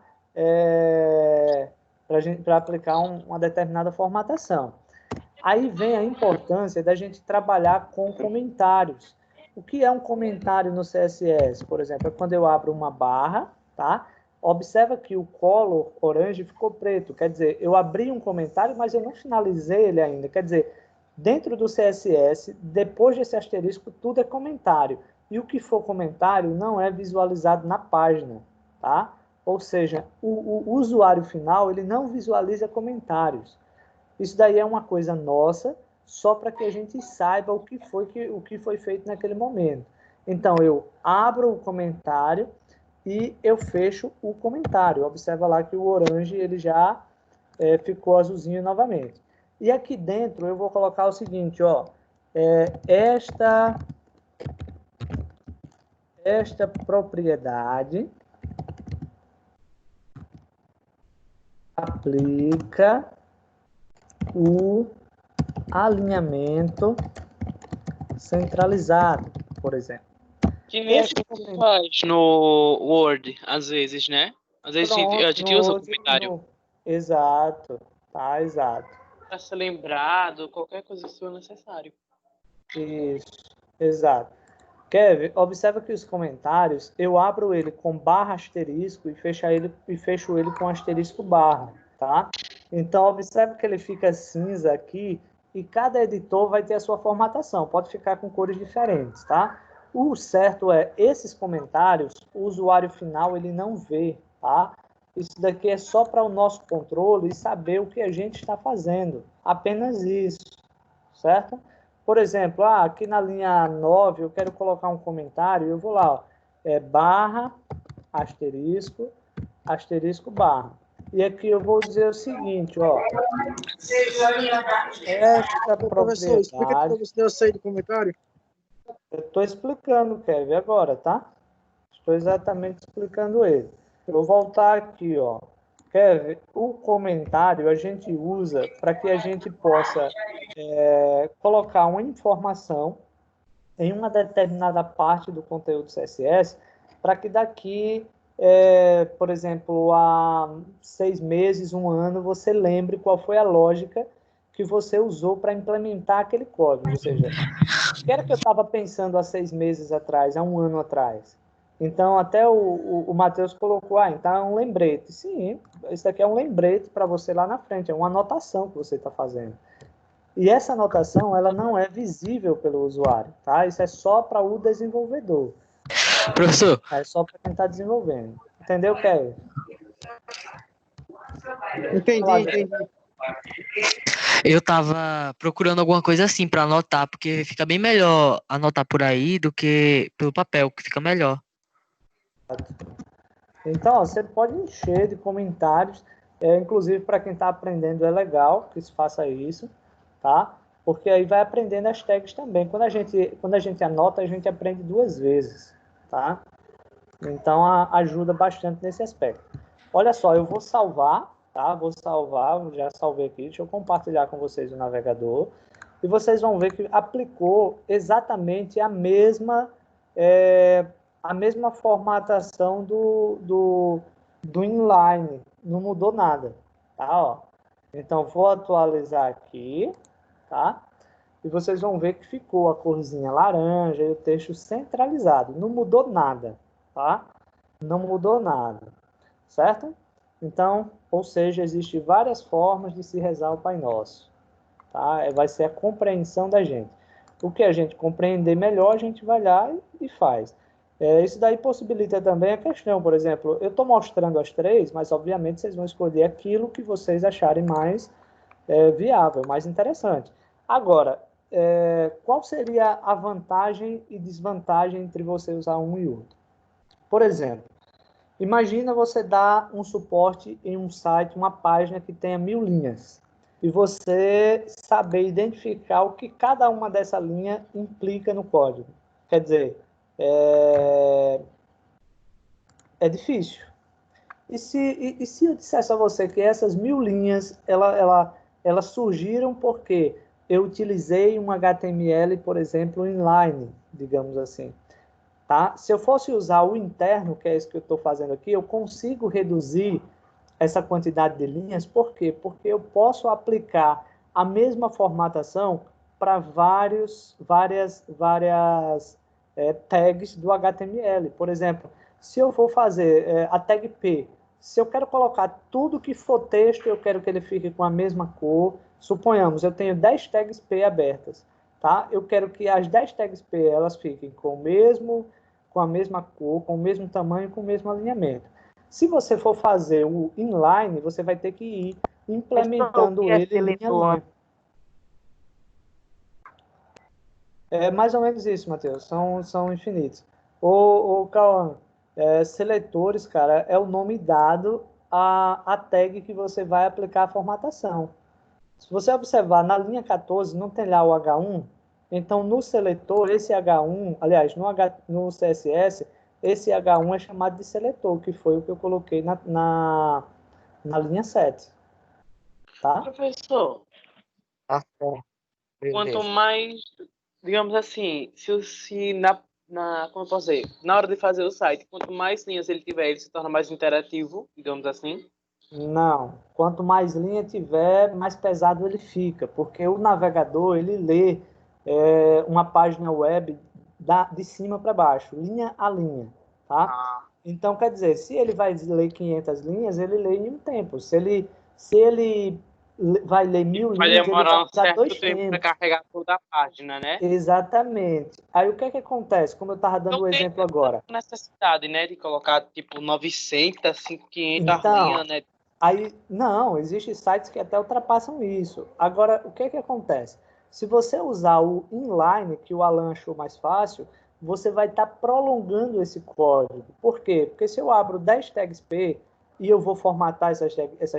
uma determinada formatação. Aí vem a importância da gente trabalhar com comentários. O que é um comentário no CSS? Por exemplo, é quando eu abro uma barra, tá? Observa que o color orange ficou preto. Quer dizer, eu abri um comentário, mas eu não finalizei ele ainda. Quer dizer, dentro do CSS, depois desse asterisco, tudo é comentário. E o que for comentário não é visualizado na página, tá? Ou seja, o usuário final, ele não visualiza comentários. Isso daí é uma coisa nossa, só para que a gente saiba o que foi feito naquele momento. Então, eu abro o comentário e eu fecho o comentário. Observa lá que o orange ele já ficou azulzinho novamente. E aqui dentro eu vou colocar o seguinte, ó, esta esta propriedade aplica o alinhamento centralizado, por exemplo. Que nem a gente faz no Word, às vezes, né? Às vezes a gente usa o comentário. Exato, tá, exato. Para ser lembrado, qualquer coisa que for necessário. Isso, exato. Kevin, observa que os comentários, eu abro ele com barra asterisco e fecho ele com asterisco barra, tá? Então, observa que ele fica cinza aqui e cada editor vai ter a sua formatação. Pode ficar com cores diferentes, tá? O certo é, esses comentários, o usuário final, ele não vê, tá? Isso daqui é só para o nosso controle e saber o que a gente está fazendo. Apenas isso, certo? Por exemplo, aqui na linha 9, eu quero colocar um comentário, eu vou lá, ó, barra, asterisco, asterisco, barra. E aqui eu vou dizer o seguinte, ó. Esta Professor, explica para você, eu sei do comentário. Eu estou explicando, Kevin, agora, tá? Estou exatamente explicando ele. Eu vou voltar aqui, ó. Kevin, o comentário a gente usa para que a gente possa colocar uma informação em uma determinada parte do conteúdo CSS para que daqui, por exemplo, a 6 meses, 1 ano, você lembre qual foi a lógica que você usou para implementar aquele código. Ou seja, o que era que eu estava pensando há 6 meses atrás, há 1 ano atrás? Então, até o Matheus colocou, então é um lembrete. Sim, isso aqui é um lembrete para você lá na frente, é uma anotação que você está fazendo. E essa anotação, ela não é visível pelo usuário, tá? Isso é só para o desenvolvedor. Professor. É só para quem está desenvolvendo. Entendeu, Kevin? Entendi. Eu tava procurando alguma coisa assim para anotar, porque fica bem melhor anotar por aí do que pelo papel, que fica melhor. Então, você pode encher de comentários, inclusive para quem está aprendendo é legal que se faça isso, tá? Porque aí vai aprendendo as tags também. Quando a gente anota, a gente aprende 2 vezes, tá? Então, ajuda bastante nesse aspecto. Olha só, eu vou salvar, tá? Vou salvar, já salvei aqui, deixa eu compartilhar com vocês o navegador, e vocês vão ver que aplicou exatamente a mesma formatação do inline, não mudou nada, tá? Ó. Então, vou atualizar aqui, tá? E vocês vão ver que ficou a corzinha laranja e o texto centralizado, não mudou nada, tá? Não mudou nada, certo? Então, ou seja, existem várias formas de se rezar o Pai Nosso, tá? Vai ser a compreensão da gente. O que a gente compreender melhor, a gente vai lá e faz. Isso daí possibilita também a questão, por exemplo, eu estou mostrando as 3, mas obviamente vocês vão escolher aquilo que vocês acharem mais viável, mais interessante. Agora, qual seria a vantagem e desvantagem entre você usar um e outro? Por exemplo, imagina você dar um suporte em um site, uma página que tenha 1000 linhas, e você saber identificar o que cada uma dessa linha implica no código. Quer dizer, é difícil. E se eu dissesse a você que essas 1000 linhas, elas surgiram porque eu utilizei um HTML, por exemplo, inline, digamos assim. Tá? Se eu fosse usar o interno, que é isso que eu estou fazendo aqui, eu consigo reduzir essa quantidade de linhas. Por quê? Porque eu posso aplicar a mesma formatação para várias tags do HTML. Por exemplo, se eu for fazer a tag P, se eu quero colocar tudo que for texto, eu quero que ele fique com a mesma cor. Suponhamos, eu tenho 10 tags P abertas. Tá? Eu quero que as 10 tags P elas fiquem com a mesma cor, com o mesmo tamanho, com o mesmo alinhamento. Se você for fazer o inline, você vai ter que ir implementando ele linha a linha. É mais ou menos isso, Matheus. São infinitos. O Cauã, seletores, cara, é o nome dado à tag que você vai aplicar a formatação. Se você observar, na linha 14, não tem lá o H1, Então, no seletor, esse H1, aliás, no CSS, esse H1 é chamado de seletor, que foi o que eu coloquei na linha 7. Tá? Professor, Tá certo. quanto Beleza. mais, digamos assim, como eu posso dizer, na hora de fazer o site, quanto mais linhas ele tiver, ele se torna mais interativo, digamos assim. Não. Quanto mais linha tiver, mais pesado ele fica, porque o navegador, ele lê uma página web de cima para baixo, linha a linha, tá? Então, quer dizer, se ele vai ler 500 linhas, ele lê em um tempo. Se ele vai ler 1000 Vai linhas, ele vai demorar um usar certo 2 tempo para tempos. carregar toda a página, né? Exatamente. Aí o que é que acontece? Como eu estava dando Não o tem exemplo agora. necessidade, né, de colocar tipo 900, 500 Então, linhas, né? aí, não, existem sites que até ultrapassam isso. Agora, o que é que acontece? Se você usar o inline, que o Alan achou mais fácil, você vai estar prolongando esse código. Por quê? Porque se eu abro 10 tags P e eu vou formatar essas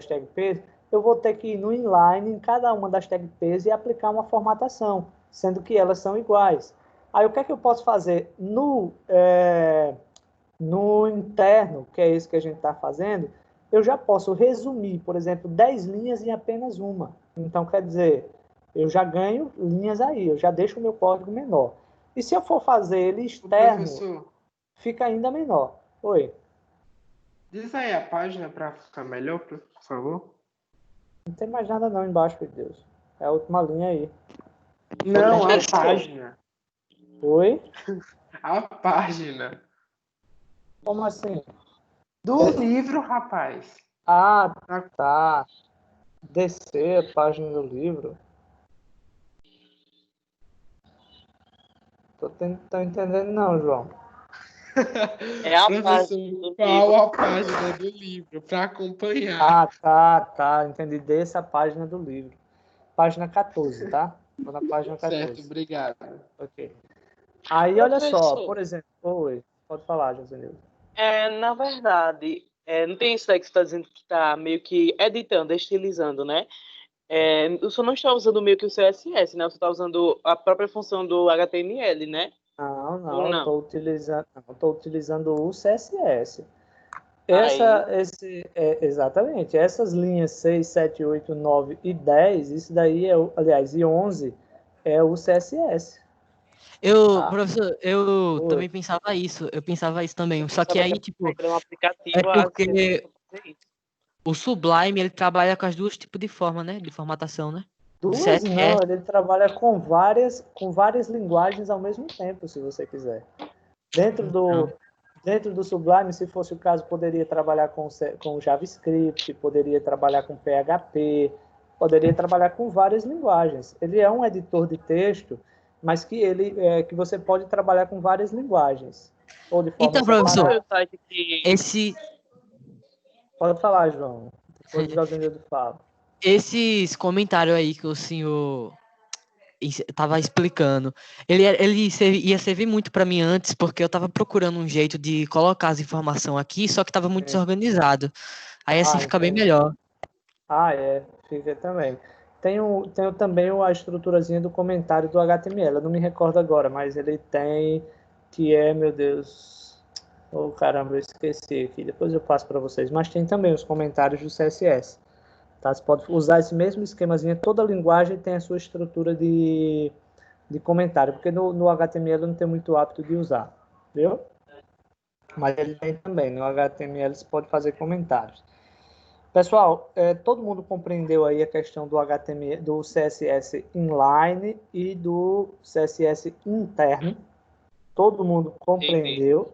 tags P, eu vou ter que ir no inline em cada uma das tags P e aplicar uma formatação, sendo que elas são iguais. Aí, o que é que eu posso fazer no interno, que é isso que a gente está fazendo? Eu já posso resumir, por exemplo, 10 linhas em apenas uma. Então, quer dizer, eu já ganho linhas aí, eu já deixo o meu código menor. E se eu for fazer ele Ô, externo, professor, fica ainda menor. Oi, diz aí a página para ficar melhor, por favor. não tem mais nada não embaixo, meu Deus. É a última linha aí. Não, a Professor. página. Oi? A página. Como assim? Do livro, rapaz. Ah, tá. Descer a página do livro. Tô entendendo não, João. É a Professor, página do qual livro. a página do livro para acompanhar? Tá. Entendi. Desça a página do livro. Página 14, tá? Tô na página Certo, 14. obrigado. Ok. Aí, olha só, Professor, por exemplo. Oi, pode falar, Josenildo. na verdade, não tem isso aí que você está dizendo que está meio que editando, estilizando, né? Você não está usando meio que o CSS, né? Você está usando a própria função do HTML, né? Ou Eu não? tô utilizando o CSS. Aí, Exatamente. Essas linhas 6, 7, 8, 9 e 10, isso daí aliás, e 11 é o CSS. Tá? Professor, eu Oi. também pensava isso. Eu pensava isso também. eu Só que pensava aí, que tipo, para um é aplicativo, às vezes, porque fazer isso. o Sublime, ele trabalha com as duas tipos de forma, né? De formatação, né? Do Duas não, CSS. ele trabalha com várias linguagens ao mesmo tempo, se você quiser. Dentro do, Então, dentro do Sublime, se fosse o caso, poderia trabalhar com JavaScript, poderia trabalhar com PHP, poderia trabalhar com várias linguagens. Ele é um editor de texto, mas que você pode trabalhar com várias linguagens, ou de forma então, Qual professor, foi o separada. site que... esse, Pode falar, João. Depois o José Nildo fala. esses comentários aí que o senhor estava explicando, ia servir muito para mim antes, porque eu estava procurando um jeito de colocar as informações aqui, só que estava muito desorganizado. Aí assim fica bem Entendi. melhor. Fica também. Tenho também a estruturazinha do comentário do HTML. Eu não me recordo agora, mas ele tem, que é, meu Deus. Oh, caramba, eu esqueci aqui. Depois eu passo para vocês. Mas tem também os comentários do CSS. Tá? Você pode usar esse mesmo esquemazinho. Toda linguagem tem a sua estrutura de comentário, porque no HTML eu não tenho muito hábito de usar. Viu? Mas ele tem também. No HTML você pode fazer comentários. Pessoal, todo mundo compreendeu aí a questão do HTML, do CSS inline e do CSS interno? Todo mundo Entendi. compreendeu?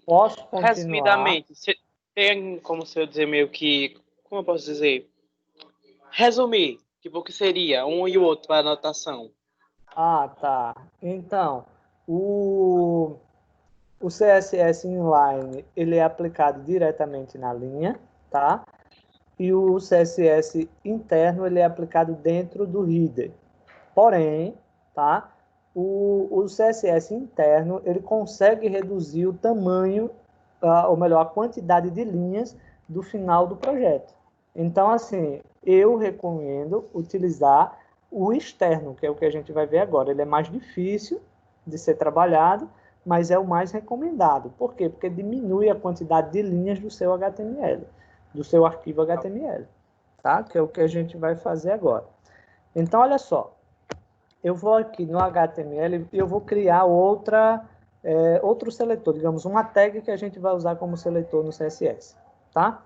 Posso continuar? Resumidamente, você tem como se eu dizer meio que... Como eu posso dizer? Resumir, tipo, o que seria um e o outro para anotação. Tá. Então, o CSS inline, ele é aplicado diretamente na linha, tá? E o CSS interno, ele é aplicado dentro do header. Porém, tá? O CSS interno, ele consegue reduzir o tamanho, ou melhor, a quantidade de linhas do final do projeto. Então, assim, eu recomendo utilizar o externo, que é o que a gente vai ver agora. Ele é mais difícil de ser trabalhado, mas é o mais recomendado. Por quê? Porque diminui a quantidade de linhas do seu HTML, do seu arquivo HTML, tá? Que é o que a gente vai fazer agora. Então, olha só. Eu vou aqui no HTML e eu vou criar outro seletor, digamos, uma tag que a gente vai usar como seletor no CSS, tá?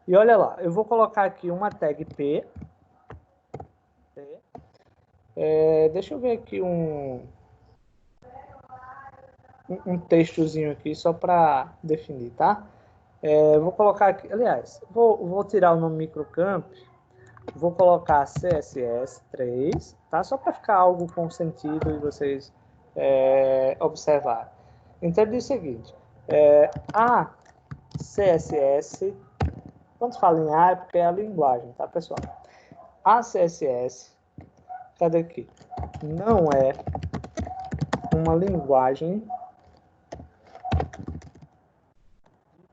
E olha lá, eu vou colocar aqui uma tag P. Deixa eu ver aqui um textozinho aqui só para definir, tá? Vou colocar aqui, aliás, vou tirar o nome microcamp, vou colocar CSS3, tá? Só para ficar algo com sentido e vocês observarem. Então, ele diz o seguinte, a CSS, quando se fala em A é porque é a linguagem, tá, pessoal? A CSS, cadê aqui? Não é uma linguagem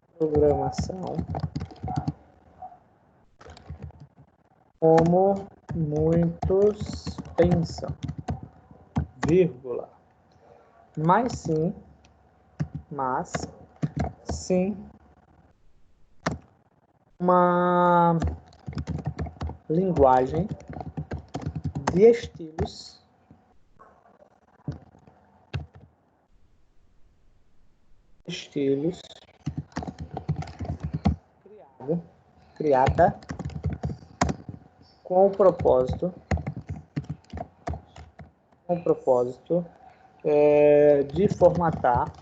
de programação como muitos pensam, vírgula, mas sim uma linguagem de estilos criada com o propósito de formatar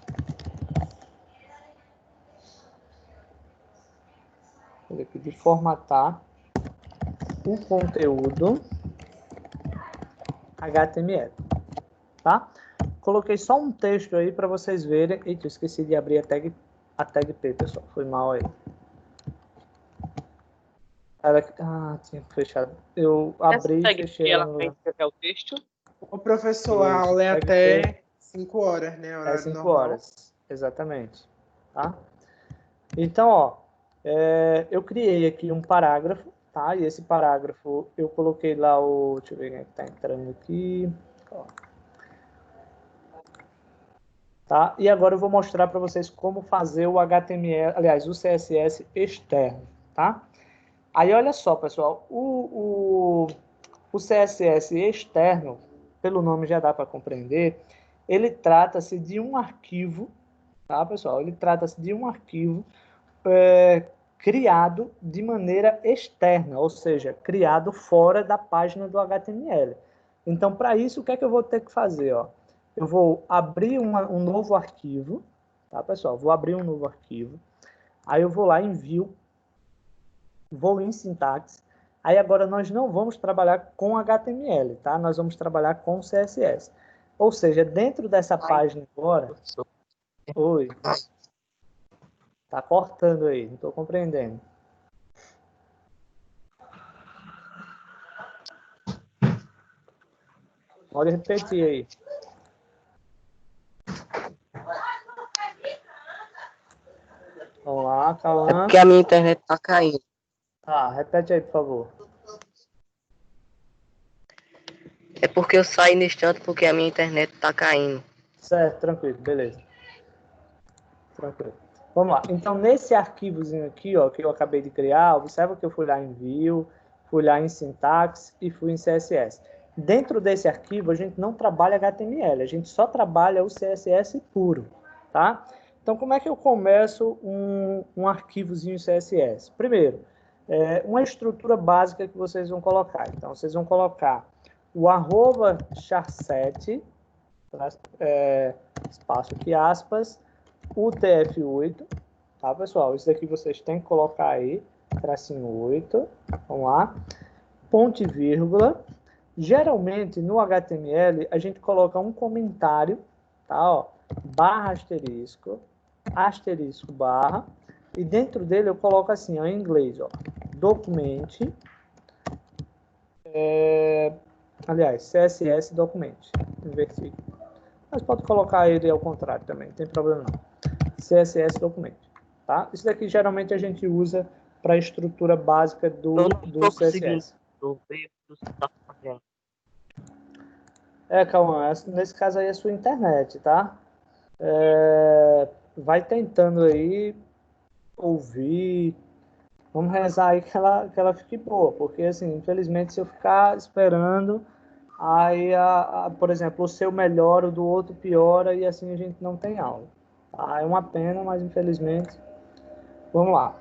o conteúdo HTML, tá? Coloquei só um texto aí para vocês verem. Eita, eu esqueci de abrir a tag P, pessoal. Foi mal aí. Tinha fechado. Eu abri e fechei ela no lugar. É o texto? O professor, a aula é até 5 horas, né? Horário 5 normal. horas, exatamente. Tá? Então, ó, eu criei aqui um parágrafo, tá? E esse parágrafo eu coloquei lá o... Deixa eu ver quem é que tá entrando aqui. Ó. Tá? E agora eu vou mostrar para vocês como fazer o HTML, aliás, o CSS externo, tá? Aí, olha só, pessoal, o CSS externo, pelo nome já dá para compreender, ele trata-se de um arquivo, tá, pessoal? Ele trata-se de um arquivo criado de maneira externa, ou seja, criado fora da página do HTML. Então, para isso, o que é que eu vou ter que fazer? Ó? Eu vou abrir um novo arquivo, tá, pessoal? Vou abrir um novo arquivo, aí eu vou lá em View, vou em Sintaxe, aí agora nós não vamos trabalhar com HTML, tá? Nós vamos trabalhar com CSS. Ou seja, dentro dessa página agora... Oi. Tá cortando aí, não estou compreendendo. Pode repetir aí. Vamos lá, Cauã. É porque a minha internet tá caindo. Tá, repete aí, por favor. É porque eu saí no instante porque a minha internet tá caindo. Certo, tranquilo, beleza. Tranquilo. Vamos lá. Então, nesse arquivozinho aqui, ó, que eu acabei de criar, observa que eu fui lá em View, fui lá em Syntax e fui em CSS. Dentro desse arquivo, a gente não trabalha HTML, a gente só trabalha o CSS puro, tá? Então, como é que eu começo um arquivozinho CSS? Primeiro, uma estrutura básica que vocês vão colocar. Então, vocês vão colocar o @char7, espaço aqui, aspas, UTF-8, tá, pessoal? Isso daqui vocês têm que colocar aí, tracinho 8, vamos lá, ponto e vírgula. Geralmente, no HTML, a gente coloca um comentário, tá, ó, barra asterisco, asterisco barra, e dentro dele eu coloco assim, ó, em inglês, ó, documente, aliás, CSS documente, invertido. Mas pode colocar ele ao contrário também, não tem problema não. CSS documento, tá? Isso daqui geralmente a gente usa para a estrutura básica do CSS. Cauã, nesse caso aí é sua internet, tá? Vai tentando aí ouvir. Vamos rezar aí que ela fique boa, porque assim, infelizmente, se eu ficar esperando, aí, por exemplo, o seu melhora, o do outro piora e assim a gente não tem aula. Tá? É uma pena, mas infelizmente. Vamos lá.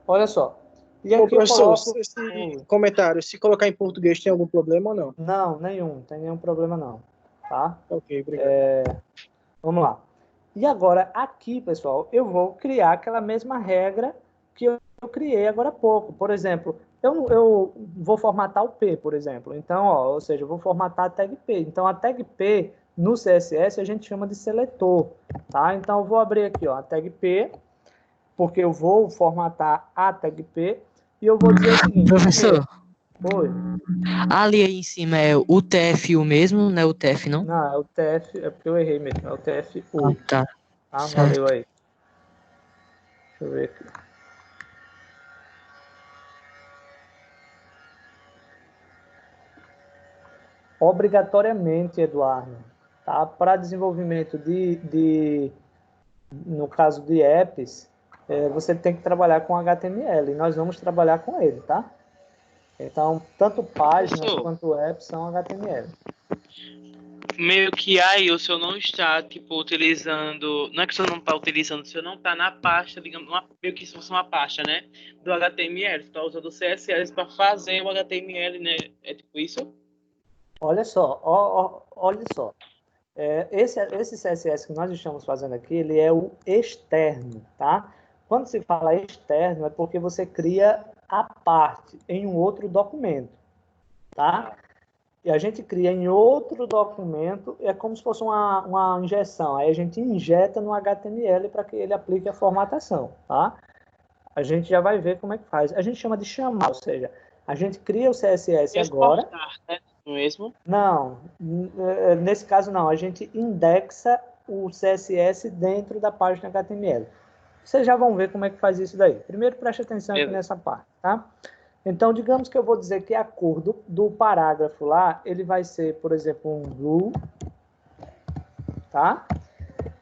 Olha só. E Ô, aqui eu professor, coloco. esse comentário, se colocar em português, tem algum problema ou não? Não, não tem nenhum problema não. Tá? Ok, obrigado. Vamos lá. E agora, aqui, pessoal, eu vou criar aquela mesma regra que eu criei agora há pouco. Por exemplo, eu vou formatar o P, por exemplo. Então, ou seja, eu vou formatar a tag P. Então, a tag P no CSS a gente chama de seletor. Tá? Então, eu vou abrir aqui a tag P, porque eu vou formatar a tag P e eu vou dizer o seguinte. Professor, Oi. ali aí em cima é o TFU mesmo, não é o TF, não? Não, é o TF, é porque eu errei mesmo, é o TFU. Tá. Tá? Certo. Valeu aí. Deixa eu ver aqui. Obrigatoriamente, Eduardo, tá? Para desenvolvimento no caso de apps, você tem que trabalhar com HTML, e nós vamos trabalhar com ele, tá? Então, tanto páginas Professor, quanto apps são HTML. meio que aí o senhor não está, tipo, utilizando. Não é que o senhor não está utilizando, o senhor não está na pasta, digamos, meio que isso fosse uma pasta, né? Do HTML. Você está usando o CSS para fazer o HTML, né? É tipo isso? Olha só, olha só. Esse CSS que nós estamos fazendo aqui, ele é o externo, tá? Quando se fala externo, é porque você cria a parte em um outro documento, tá? E a gente cria em outro documento, é como se fosse uma injeção. Aí a gente injeta no HTML para que ele aplique a formatação, tá? A gente já vai ver como é que faz. A gente chama de chamar, ou seja, a gente cria o CSS agora. Exportar, né? Mesmo? Não, nesse caso não. A gente indexa o CSS dentro da página HTML. Vocês já vão ver como é que faz isso daí. Primeiro, preste atenção aqui nessa parte, tá? Então, digamos que eu vou dizer que a cor do parágrafo lá, ele vai ser, por exemplo, um blue, tá?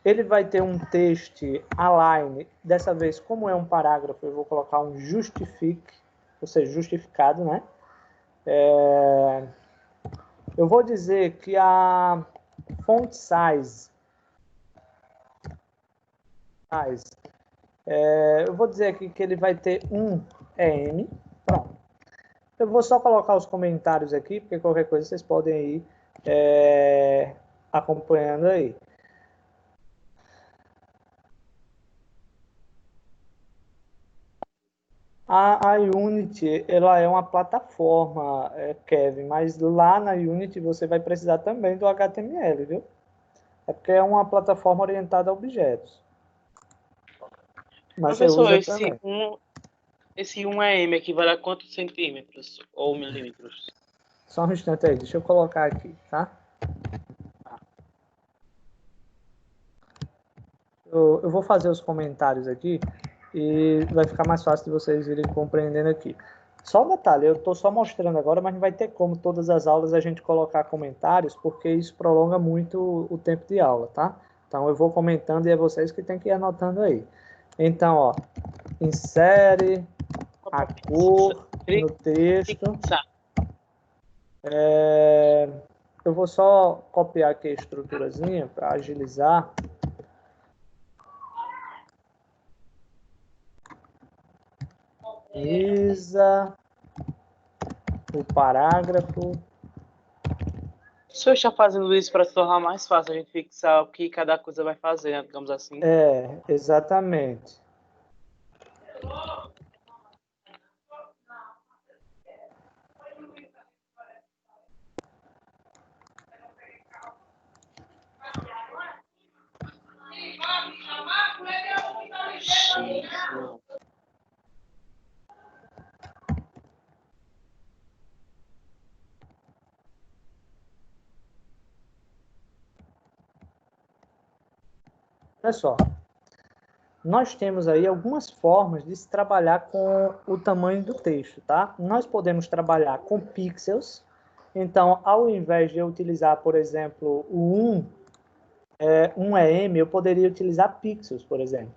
Ele vai ter um text align. Dessa vez, como é um parágrafo, eu vou colocar um justifique, ou seja, justificado, né? Eu vou dizer que a font size, eu vou dizer aqui que ele vai ter um EM. Pronto. Eu vou só colocar os comentários aqui, porque qualquer coisa vocês podem ir acompanhando aí. A Unity, ela é uma plataforma, Kevin, mas lá na Unity você vai precisar também do HTML, viu? É porque é uma plataforma orientada a objetos. Mas você Professor, usa também. esse 1 AM equivale a quantos centímetros ou milímetros? Só um instante aí, deixa eu colocar aqui, tá? Eu vou fazer os comentários aqui e vai ficar mais fácil de vocês irem compreendendo aqui. Só um detalhe, eu estou só mostrando agora, mas não vai ter como todas as aulas a gente colocar comentários, porque isso prolonga muito o tempo de aula, tá? Então eu vou comentando e é vocês que tem que ir anotando aí. Então, ó, insere a cor no texto. Eu vou só copiar aqui a estruturazinha para agilizar. Isa, o parágrafo. O senhor está fazendo isso para se tornar mais fácil a gente fixar o que cada coisa vai fazer, né? Digamos assim. Exatamente. Olha só, nós temos aí algumas formas de se trabalhar com o tamanho do texto, tá? Nós podemos trabalhar com pixels Então, ao invés de eu utilizar, por exemplo, o 1 EM, eu poderia utilizar pixels, por exemplo.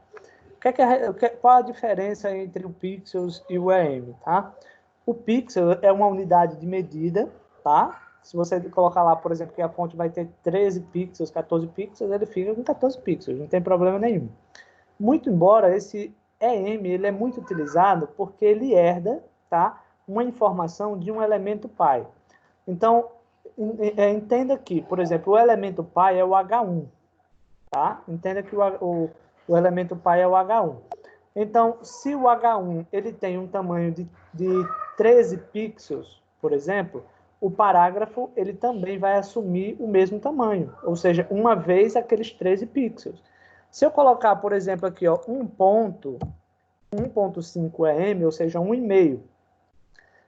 Qual a diferença entre o pixels e o EM, tá? O pixel é uma unidade de medida, tá? Se você colocar lá, por exemplo, que a fonte vai ter 13 pixels, 14 pixels, ele fica com 14 pixels, não tem problema nenhum. Muito embora esse EM, ele é muito utilizado porque ele herda, tá, uma informação de um elemento pai. Então, entenda que, por exemplo, o elemento pai é o H1, tá? Entenda que o elemento pai é o H1. Então, se o H1 ele tem um tamanho de 13 pixels, por exemplo, o parágrafo ele também vai assumir o mesmo tamanho, ou seja, uma vez aqueles 13 pixels. Se eu colocar, por exemplo, aqui, ó, 1.5 EM, ou seja, 1,5.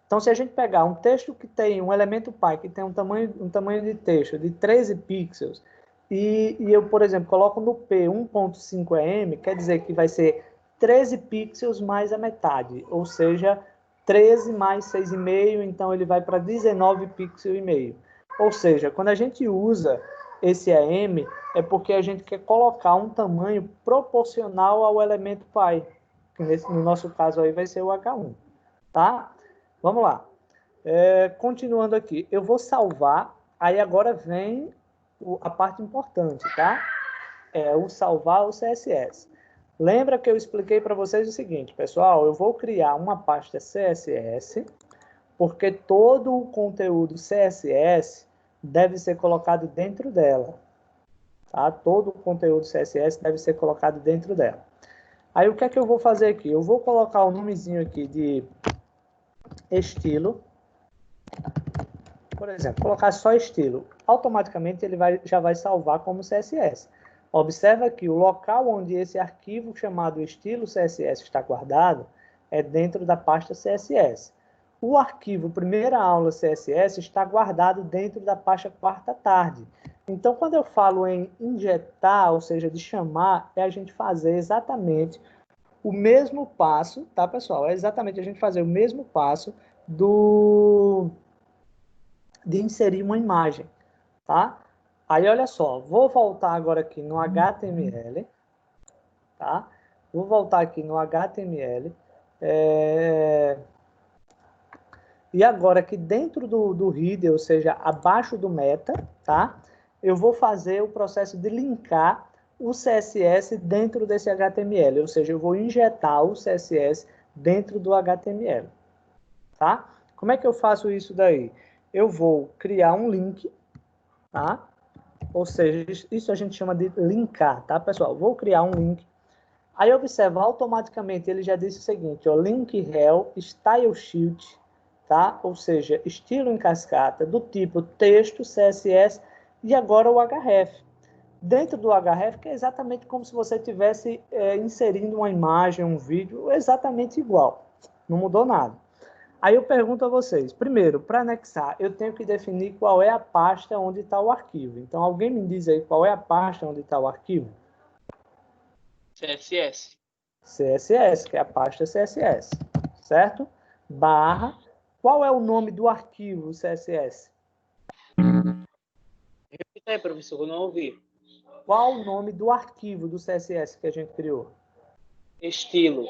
Então, se a gente pegar um texto que tem um elemento pai, que tem um tamanho de texto de 13 pixels, e eu, por exemplo, coloco no P 1.5 EM, quer dizer que vai ser 13 pixels mais a metade, ou seja, 13 mais 6,5, então ele vai para 19 pixels e meio. Ou seja, quando a gente usa esse EM, é porque a gente quer colocar um tamanho proporcional ao elemento pai, que no nosso caso aí vai ser o H1, tá? Vamos lá. Continuando aqui, eu vou salvar, aí agora vem a parte importante, tá? É o salvar o CSS. Lembra que eu expliquei para vocês o seguinte, pessoal, eu vou criar uma pasta CSS, porque todo o conteúdo CSS deve ser colocado dentro dela, tá? Todo o conteúdo CSS deve ser colocado dentro dela. Aí o que é que eu vou fazer aqui? Eu vou colocar o nomezinho aqui de estilo, por exemplo, colocar só estilo, automaticamente ele já vai salvar como CSS. Observa que o local onde esse arquivo chamado estilo CSS está guardado é dentro da pasta CSS. O arquivo primeira aula CSS está guardado dentro da pasta quarta tarde. Então, quando eu falo em injetar, ou seja, de chamar, é a gente fazer exatamente o mesmo passo, tá, pessoal? É exatamente a gente fazer o mesmo passo de inserir uma imagem, tá? Aí, olha só, vou voltar agora aqui no HTML, tá? Vou voltar aqui no HTML. E agora aqui dentro do header, ou seja, abaixo do meta, tá? Eu vou fazer o processo de linkar o CSS dentro desse HTML, ou seja, eu vou injetar o CSS dentro do HTML, tá? Como é que eu faço isso daí? Eu vou criar um link, tá? Ou seja, isso a gente chama de linkar, tá, pessoal? Vou criar um link. Aí, observa, automaticamente ele já disse o seguinte, ó, link rel, style sheet, tá? Ou seja, estilo em cascata, do tipo texto, CSS e agora o href. Dentro do href, que é exatamente como se você estivesse inserindo uma imagem, um vídeo, exatamente igual. Não mudou nada. Aí eu pergunto a vocês, primeiro, para anexar, eu tenho que definir qual é a pasta onde está o arquivo. Então, alguém me diz aí qual é a pasta onde está o arquivo? CSS. CSS, que é a pasta CSS, certo? Barra, qual é o nome do arquivo CSS? Repita aí, professor, eu não ouvi. Qual o nome do arquivo do CSS que a gente criou? Estilo.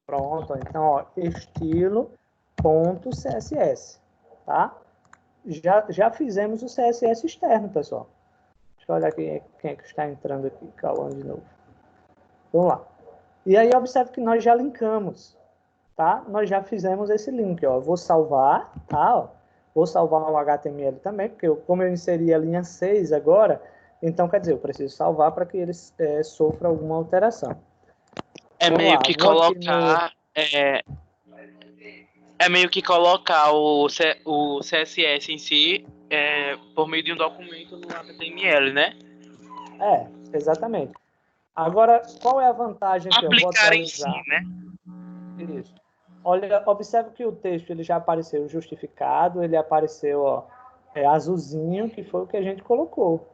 Pronto, então, ó, estilo.css, tá? Já fizemos o CSS externo, pessoal. Deixa eu olhar quem é que está entrando aqui, calando de novo. Vamos lá. E aí, observe que nós já linkamos, tá? Nós já fizemos esse link, ó. Eu vou salvar, tá? Ó. Vou salvar um HTML também, porque como eu inseri a linha 6 agora, então, quer dizer, eu preciso salvar para que ele sofra alguma alteração. É meio que colocar... É meio que colocar o CSS em si por meio de um documento no HTML, né? Exatamente. Agora, qual é a vantagem que eu vou Aplicar em atualizar? si, né? Isso. Olha, observe que o texto ele já apareceu justificado, ele apareceu ó, azulzinho, que foi o que a gente colocou,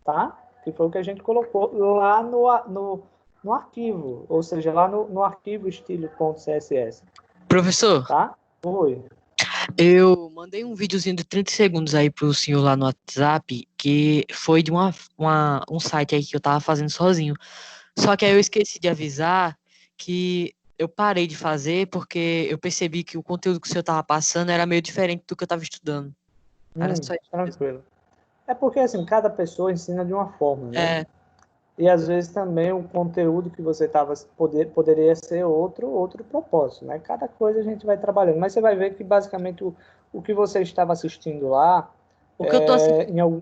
tá? Que foi o que a gente colocou lá no arquivo, ou seja, lá no arquivo estilo.css. Professor, Tá? Oi. Eu mandei um videozinho de 30 segundos aí pro senhor lá no WhatsApp, que foi de um site aí que eu tava fazendo sozinho. Só que aí eu esqueci de avisar que eu parei de fazer porque eu percebi que o conteúdo que o senhor tava passando era meio diferente do que eu tava estudando. Era só isso mesmo. Tranquilo. É porque, assim, cada pessoa ensina de uma forma, né? É, E às vezes também o conteúdo que você estava poderia ser outro propósito, né? Cada coisa a gente vai trabalhando, mas você vai ver que basicamente o que você estava assistindo lá, o que eu tô assi- em algum.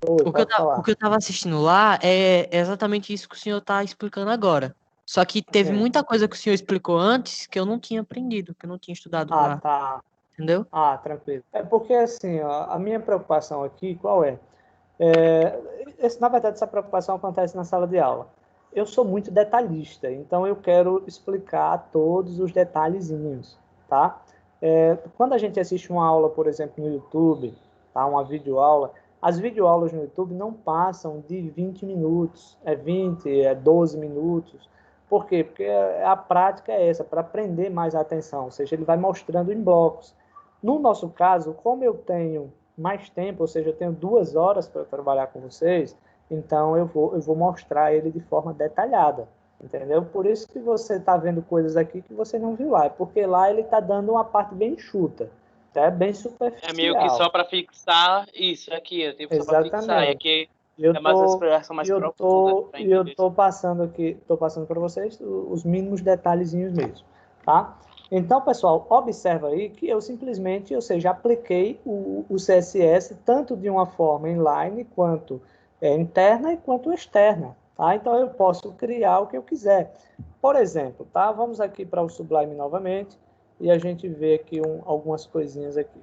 Oi, o que eu, pode ta- o falar. que eu tava assistindo lá é exatamente isso que o senhor tá explicando agora. Só que teve É. muita coisa que o senhor explicou antes que eu não tinha aprendido, que eu não tinha estudado Ah, lá, tá. entendeu? Ah, tranquilo. É porque assim, ó, a minha preocupação aqui, qual é? Na verdade, essa preocupação acontece na sala de aula. Eu sou muito detalhista, então eu quero explicar todos os detalhezinhos, tá? Quando a gente assiste uma aula, por exemplo, no YouTube, tá? Uma videoaula, as videoaulas no YouTube não passam de 20 minutos, 20, 12 minutos. Por quê? Porque a prática é essa, para prender mais a atenção, ou seja, ele vai mostrando em blocos. No nosso caso, como eu tenho mais tempo, ou seja, eu tenho 2 horas para trabalhar com vocês, então eu vou mostrar ele de forma detalhada, entendeu? Por isso que você está vendo coisas aqui que você não viu lá, porque lá ele está dando uma parte bem enxuta, tá? Bem É meio que só superficial. para fixar isso aqui, é tipo só para fixar. E Exatamente. aqui E eu é mais uma tô, exploração e mais eu profunda tô, para e eu entender. tô passando aqui, tô passando para vocês os mínimos detalhezinhos mesmo, tá? Então, pessoal, observa aí que eu simplesmente, ou seja, apliquei o CSS tanto de uma forma inline quanto interna e quanto externa, tá? Então eu posso criar o que eu quiser. Por exemplo, tá? Vamos aqui para o Sublime novamente e a gente vê aqui algumas coisinhas aqui,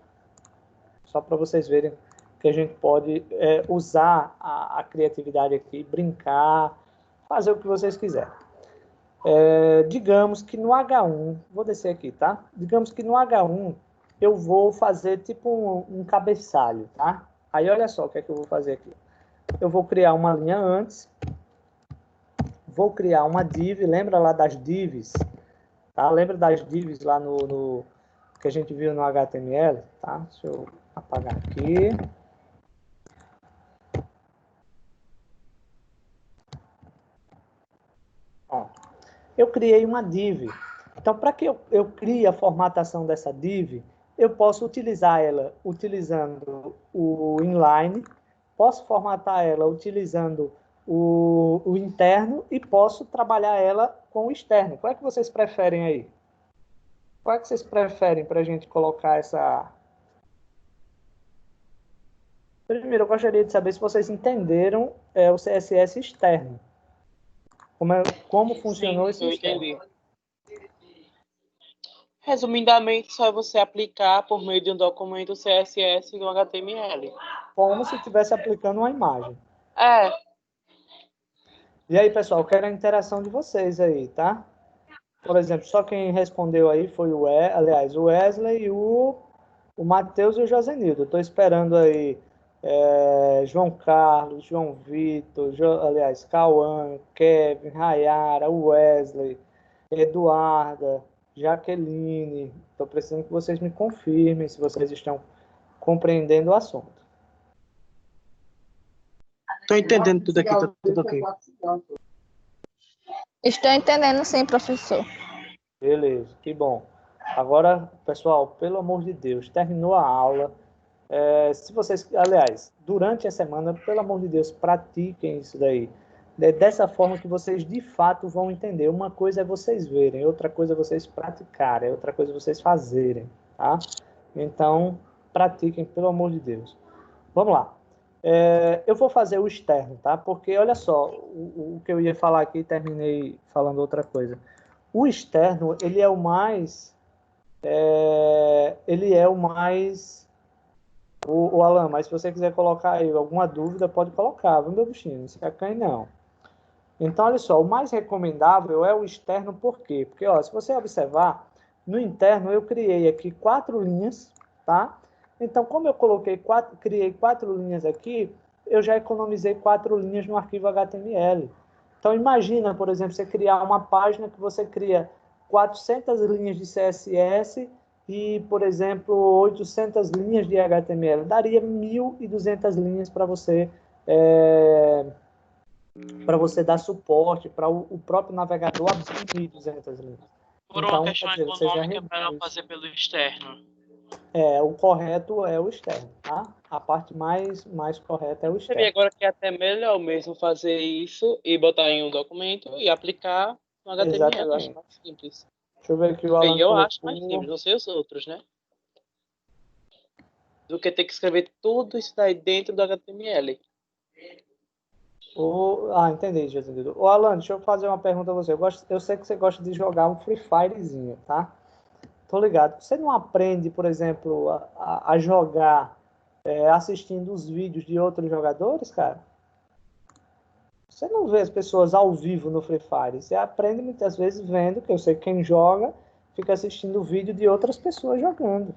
só para vocês verem que a gente pode usar a criatividade aqui, brincar, fazer o que vocês quiserem. Digamos que no H1, vou descer aqui, tá? Digamos que no H1 eu vou fazer tipo um cabeçalho, tá? Aí olha só o que é que eu vou fazer aqui. Eu vou criar uma linha antes, vou criar uma div, lembra lá das divs, tá? Lembra das divs lá no que a gente viu no HTML, tá? Deixa eu apagar aqui. Ó, eu criei uma div. Então, para que eu crie a formatação dessa div, eu posso utilizar ela utilizando o inline, posso formatar ela utilizando o interno e posso trabalhar ela com o externo. Qual é que vocês preferem aí? Qual é que vocês preferem para a gente colocar essa... Primeiro, eu gostaria de saber se vocês entenderam o CSS externo. Como funcionou Sim, esse eu externo. entendi. Resumidamente, só é você aplicar por meio de um documento CSS no HTML. Como se estivesse aplicando uma imagem. É, E aí, pessoal, eu quero a interação de vocês aí, tá? Por exemplo, só quem respondeu aí foi o Wesley, o Matheus e o Josenildo. Estou esperando aí João Carlos, João Vitor, Cauã, Kevin, Rayara, Wesley, Eduarda, Jaqueline. Estou precisando que vocês me confirmem se vocês estão compreendendo o assunto. Tô entendendo tudo aqui, tá tudo ok. Estou entendendo sim, professor. Beleza, que bom. Agora, pessoal, pelo amor de Deus, terminou a aula. Se vocês, aliás, durante a semana, pelo amor de Deus, pratiquem isso daí. Dessa forma que vocês de fato vão entender. Uma coisa é vocês verem, outra coisa é vocês praticarem, outra coisa é vocês fazerem, tá? Então, pratiquem, pelo amor de Deus. Vamos lá. Eu vou fazer o externo, tá? Porque, olha só, o que eu ia falar aqui, terminei falando outra coisa. O externo, ele é o mais... O Alan, mas se você quiser colocar aí alguma dúvida, pode colocar, viu, meu bichinho? Não se acanhe, não. Então, olha só, o mais recomendável é o externo, por quê? Porque, ó, se você observar, no interno eu criei aqui 4 linhas, tá? Então, como eu criei 4 linhas aqui, eu já economizei 4 linhas no arquivo HTML. Então, imagina, por exemplo, você criar uma página que você cria 400 linhas de CSS e, por exemplo, 800 linhas de HTML. Daria 1.200 linhas para você dar suporte, para o próprio navegador abrir 1.200 linhas. Por uma Então, questão quer dizer, você já econômica, para não reduz. fazer pelo externo. O correto é o externo, tá? A parte mais correta é o Percebi externo. agora que é até melhor mesmo fazer isso e botar em um documento e aplicar no HTML. Eu acho Exatamente. mais simples. Deixa eu ver aqui o Alan Eu acho mais colocou. simples, não sei os outros, né? Do que ter que escrever tudo isso daí dentro do HTML. Entendi, já entendi. Ô, Alan, deixa eu fazer uma pergunta a você. Eu sei que você gosta de jogar um Free Firezinho, tá? Tô ligado. Você não aprende, por exemplo, a jogar assistindo os vídeos de outros jogadores, cara? Você não vê as pessoas ao vivo no Free Fire. Você aprende muitas vezes vendo, que eu sei que quem joga fica assistindo o vídeo de outras pessoas jogando.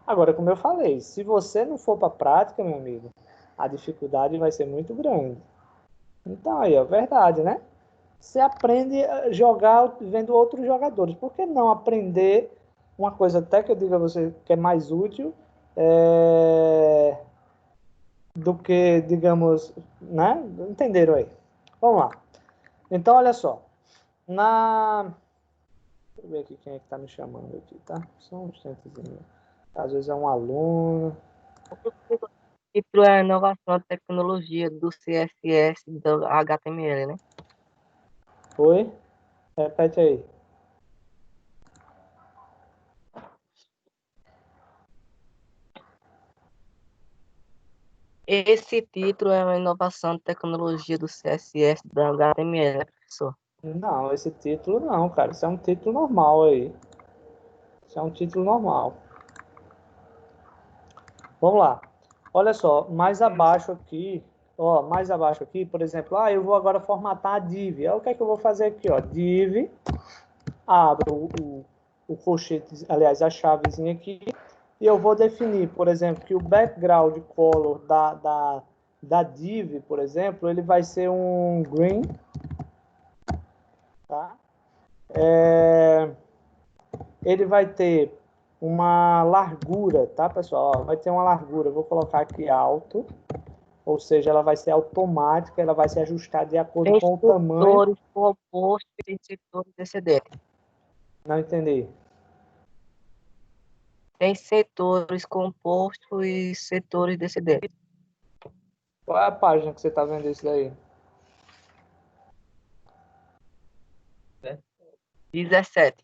Agora, como eu falei, se você não for para a prática, meu amigo, a dificuldade vai ser muito grande. Então, aí, é verdade, né? Você aprende a jogar vendo outros jogadores. Por que não aprender uma coisa até que eu digo a você que é mais útil do que, digamos, né? Entenderam aí? Vamos lá. Então, olha só. Deixa eu ver aqui quem é que está me chamando aqui, tá? Só um instantezinho. Às vezes é um aluno. O título é Inovação e Tecnologia do CSS do HTML, né? Oi? Repete aí. Esse título é uma inovação e tecnologia do CSS do HTML, né, professor? Não, esse título não, cara. Isso é um título normal aí. Isso é um título normal. Vamos lá. Olha só, mais abaixo aqui, por exemplo, eu vou agora formatar a div. O que é que eu vou fazer aqui, ó? Div, abro o colchete, aliás, a chavezinha aqui, e eu vou definir, por exemplo, que o background color da div, por exemplo, ele vai ser um green, tá? Ele vai ter uma largura, tá, pessoal? Ó, vai ter uma largura, vou colocar aqui alto, ou seja, ela vai ser automática, ela vai se ajustar de acordo Tem com o tamanho. setores compostos e tem setores excedentes. Não entendi. Tem setores compostos e setores descendentes. Qual é a página que você está vendo isso daí? 17.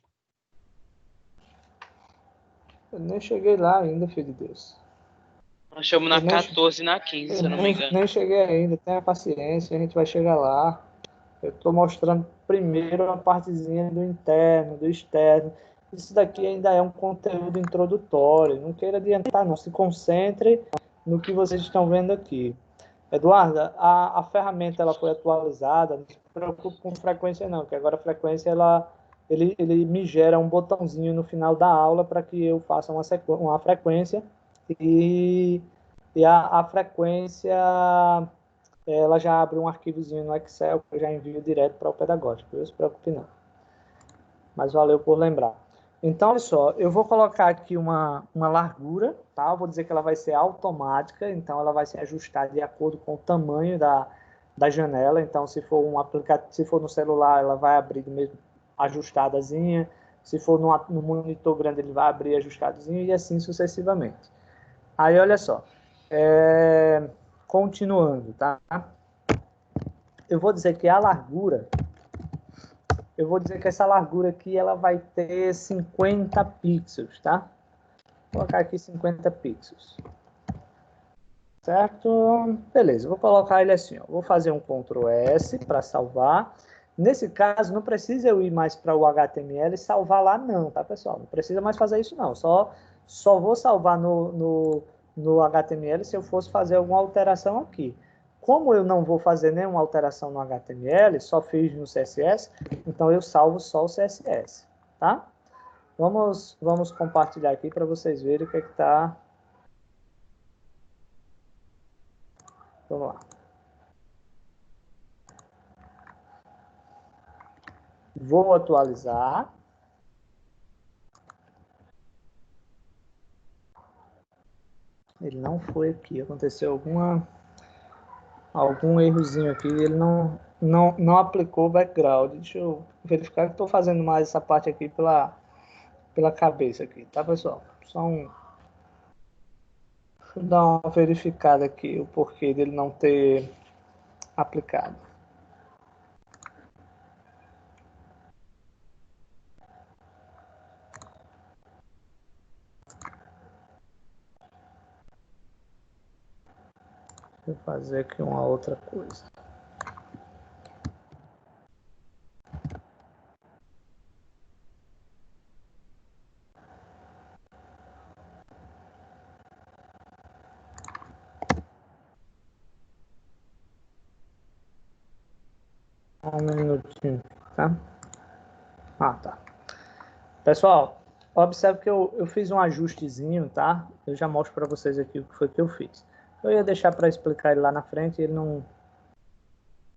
Eu nem cheguei lá ainda, filho de Deus. Nós estamos na Eu nem, 14 e na 15, se eu não me engano. nem cheguei ainda, tenha paciência, a gente vai chegar lá. Eu estou mostrando primeiro uma partezinha do interno, do externo. Isso daqui ainda é um conteúdo introdutório. Não queira adiantar, não. Se concentre no que vocês estão vendo aqui. Eduarda, a ferramenta ela foi atualizada. Não se preocupe com frequência, não, que agora a frequência ele me gera um botãozinho no final da aula para que eu faça uma frequência e a frequência ela já abre um arquivozinho no Excel que eu já envio direto para o pedagógico. Não se preocupe não. Mas valeu por lembrar. Então, olha só, eu vou colocar aqui uma largura, tá? Eu vou dizer que ela vai ser automática, então ela vai se ajustar de acordo com o tamanho da janela. Então, se for um aplicativo, se for no celular, ela vai abrir mesmo ajustadazinha. Se for no monitor grande, ele vai abrir ajustadozinho e assim sucessivamente. Aí, olha só. Continuando, tá? Eu vou dizer que a largura, eu vou dizer que essa largura aqui ela vai ter 50 pixels, tá? Vou colocar aqui 50 pixels. Certo? Beleza, vou colocar ele assim, ó. Vou fazer um Ctrl S para salvar. Nesse caso, não precisa eu ir mais para o HTML e salvar lá não, tá, pessoal? Não precisa mais fazer isso não. Só vou salvar no HTML se eu fosse fazer alguma alteração aqui. Como eu não vou fazer nenhuma alteração no HTML, só fiz no CSS, então eu salvo só o CSS, tá? Vamos compartilhar aqui para vocês verem o que está. Vamos lá. Vou atualizar. Ele não foi aqui. Aconteceu algum errozinho aqui. Ele não aplicou o background. Deixa eu verificar que estou fazendo mais essa parte aqui pela cabeça aqui, tá, pessoal? Deixa eu dar uma verificada aqui o porquê dele não ter aplicado. Vou fazer aqui uma outra coisa. Um minutinho, tá? Ah, tá. Pessoal, observe que eu fiz um ajustezinho, tá? Eu já mostro para vocês aqui o que foi que eu fiz. Eu ia deixar para explicar ele lá na frente, ele não...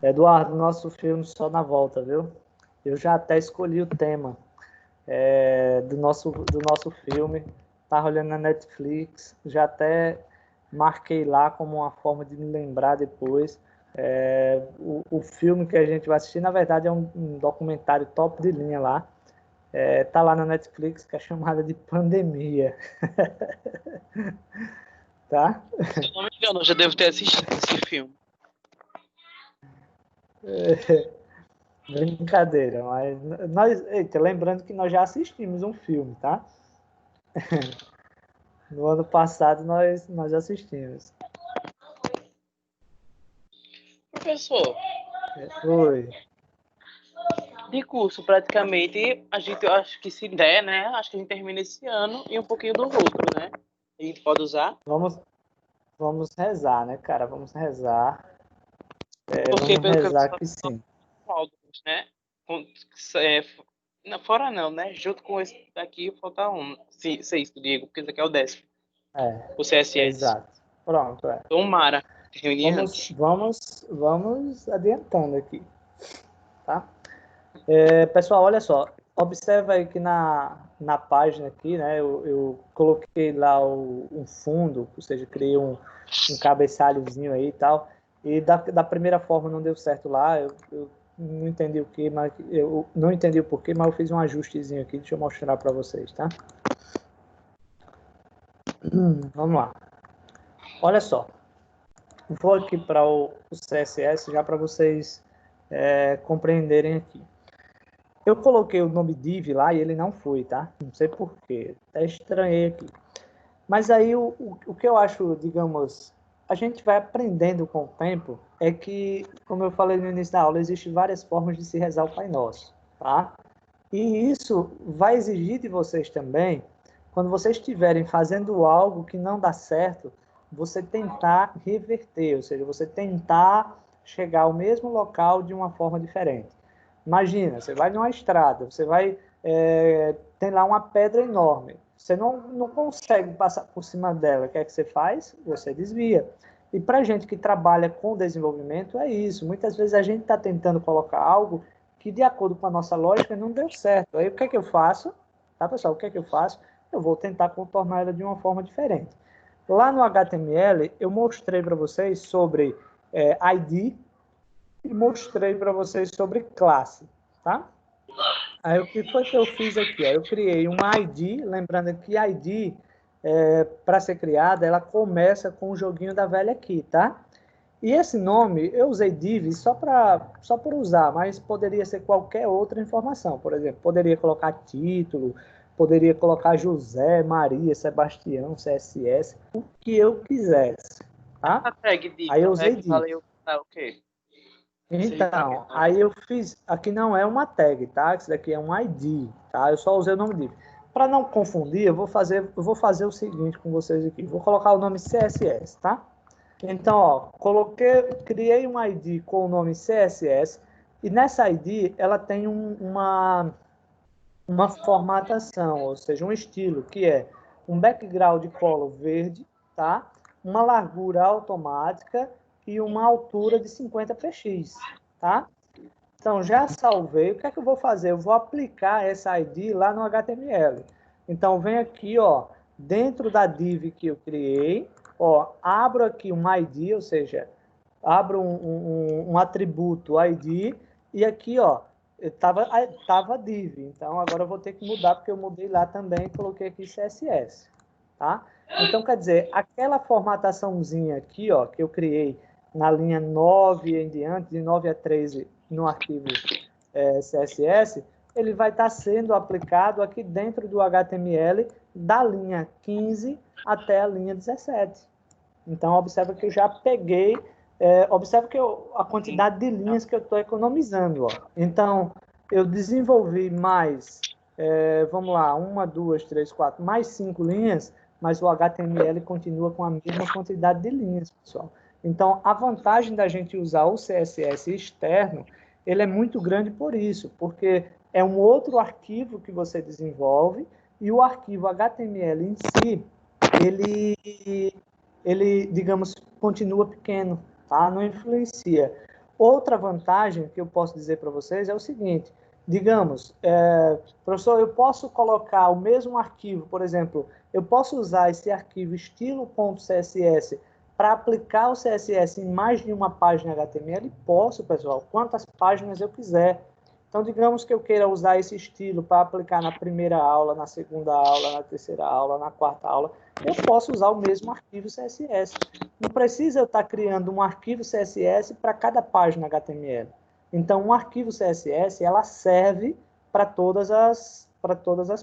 Eduardo, nosso filme só na volta, viu? Eu já até escolhi o tema do nosso filme. Tá olhando na Netflix, já até marquei lá como uma forma de me lembrar depois. O filme que a gente vai assistir, na verdade, é um documentário top de linha lá. Tá lá na Netflix, que é chamada de Pandemia. Tá? Se eu não me engano, eu já devo ter assistido esse filme. Brincadeira, mas lembrando que nós já assistimos um filme, tá? No ano passado nós assistimos. Professor, Oi. de curso, praticamente, eu acho que se der, né? Acho que a gente termina esse ano e um pouquinho do outro, né? A gente pode usar. Vamos rezar, né, cara? Vamos rezar. Porque Vamos pelo que eu rezar que sim. módulos, né? Fora não, né? Junto com esse daqui, falta um. Seis, Diego, porque esse aqui é o 10º. O CSS. Exato. Pronto, Tomara. Reunir antes. Vamos adiantando aqui, tá? Pessoal, olha só. Observa aí que na página aqui, né? Eu coloquei lá um fundo, ou seja, criei um cabeçalhozinho aí e tal. E da primeira forma não deu certo lá. Eu não entendi o que, mas eu não entendi o porquê, mas eu fiz um ajustezinho aqui. Deixa eu mostrar para vocês, tá? Vamos lá. Olha só. Vou aqui para o CSS já para vocês compreenderem aqui. Eu coloquei o nome div lá e ele não foi, tá? Não sei porquê. Até estranhei aqui. Mas aí o que eu acho, digamos, a gente vai aprendendo com o tempo é que, como eu falei no início da aula, existem várias formas de se rezar o Pai Nosso, tá? E isso vai exigir de vocês também, quando vocês estiverem fazendo algo que não dá certo, você tentar reverter, ou seja, você tentar chegar ao mesmo local de uma forma diferente. Imagina, você vai numa estrada, você vai tem lá uma pedra enorme, você não consegue passar por cima dela, o que é que você faz? Você desvia. E para gente que trabalha com desenvolvimento, é isso. Muitas vezes a gente está tentando colocar algo que, de acordo com a nossa lógica, não deu certo. Aí o que é que eu faço? Tá, pessoal? O que é que eu faço? Eu vou tentar contornar ela de uma forma diferente. Lá no HTML, eu mostrei para vocês sobre ID e mostrei para vocês sobre classe, tá? Aí o que foi que eu fiz aqui? Ó? Eu criei um ID, lembrando que ID, para ser criada, ela começa com o joguinho da velha aqui, tá? E esse nome, eu usei div só por usar, mas poderia ser qualquer outra informação. Por exemplo, poderia colocar título, poderia colocar José, Maria, Sebastião, CSS, o que eu quisesse, tá? A tag div, aí eu usei div. Valeu, tá, ok. Então, aí eu fiz, aqui não é uma tag, tá? Isso daqui é um ID, tá? Eu só usei o nome div. Para não confundir, eu vou fazer o seguinte com vocês aqui. Vou colocar o nome CSS, tá? Então, ó, criei um ID com o nome CSS e nessa ID ela tem uma formatação, ou seja, um estilo que é um background color verde, tá? Uma largura automática e uma altura de 50 px, tá? Então, já salvei. O que é que eu vou fazer? Eu vou aplicar essa ID lá no HTML. Então, vem aqui, ó, dentro da div que eu criei, Ó, abro aqui um ID, ou seja, abro um atributo ID, e aqui, ó, tava div. Então, agora eu vou ter que mudar, porque eu mudei lá também e coloquei aqui CSS, tá? Então, quer dizer, aquela formataçãozinha aqui, ó, que eu criei na linha 9 em diante, de 9 a 13 no arquivo CSS, ele vai estar sendo aplicado aqui dentro do HTML da linha 15 até a linha 17. Então, observa que eu já peguei, observa que a quantidade de linhas que eu estou economizando. Ó. Então, eu desenvolvi mais, vamos lá, 1, 2, 3, 4, mais 5 linhas, mas o HTML continua com a mesma quantidade de linhas, pessoal. Então, a vantagem da gente usar o CSS externo, ele é muito grande por isso, porque é um outro arquivo que você desenvolve e o arquivo HTML em si, ele, digamos, continua pequeno, tá? Não influencia. Outra vantagem que eu posso dizer para vocês é o seguinte, digamos, professor, eu posso colocar o mesmo arquivo, por exemplo, eu posso usar esse arquivo estilo.css para aplicar o CSS em mais de uma página HTML? Posso, pessoal, quantas páginas eu quiser. Então, digamos que eu queira usar esse estilo para aplicar na primeira aula, na segunda aula, na terceira aula, na quarta aula, eu posso usar o mesmo arquivo CSS. Não precisa eu estar criando um arquivo CSS para cada página HTML. Então, um arquivo CSS, ela serve para todas as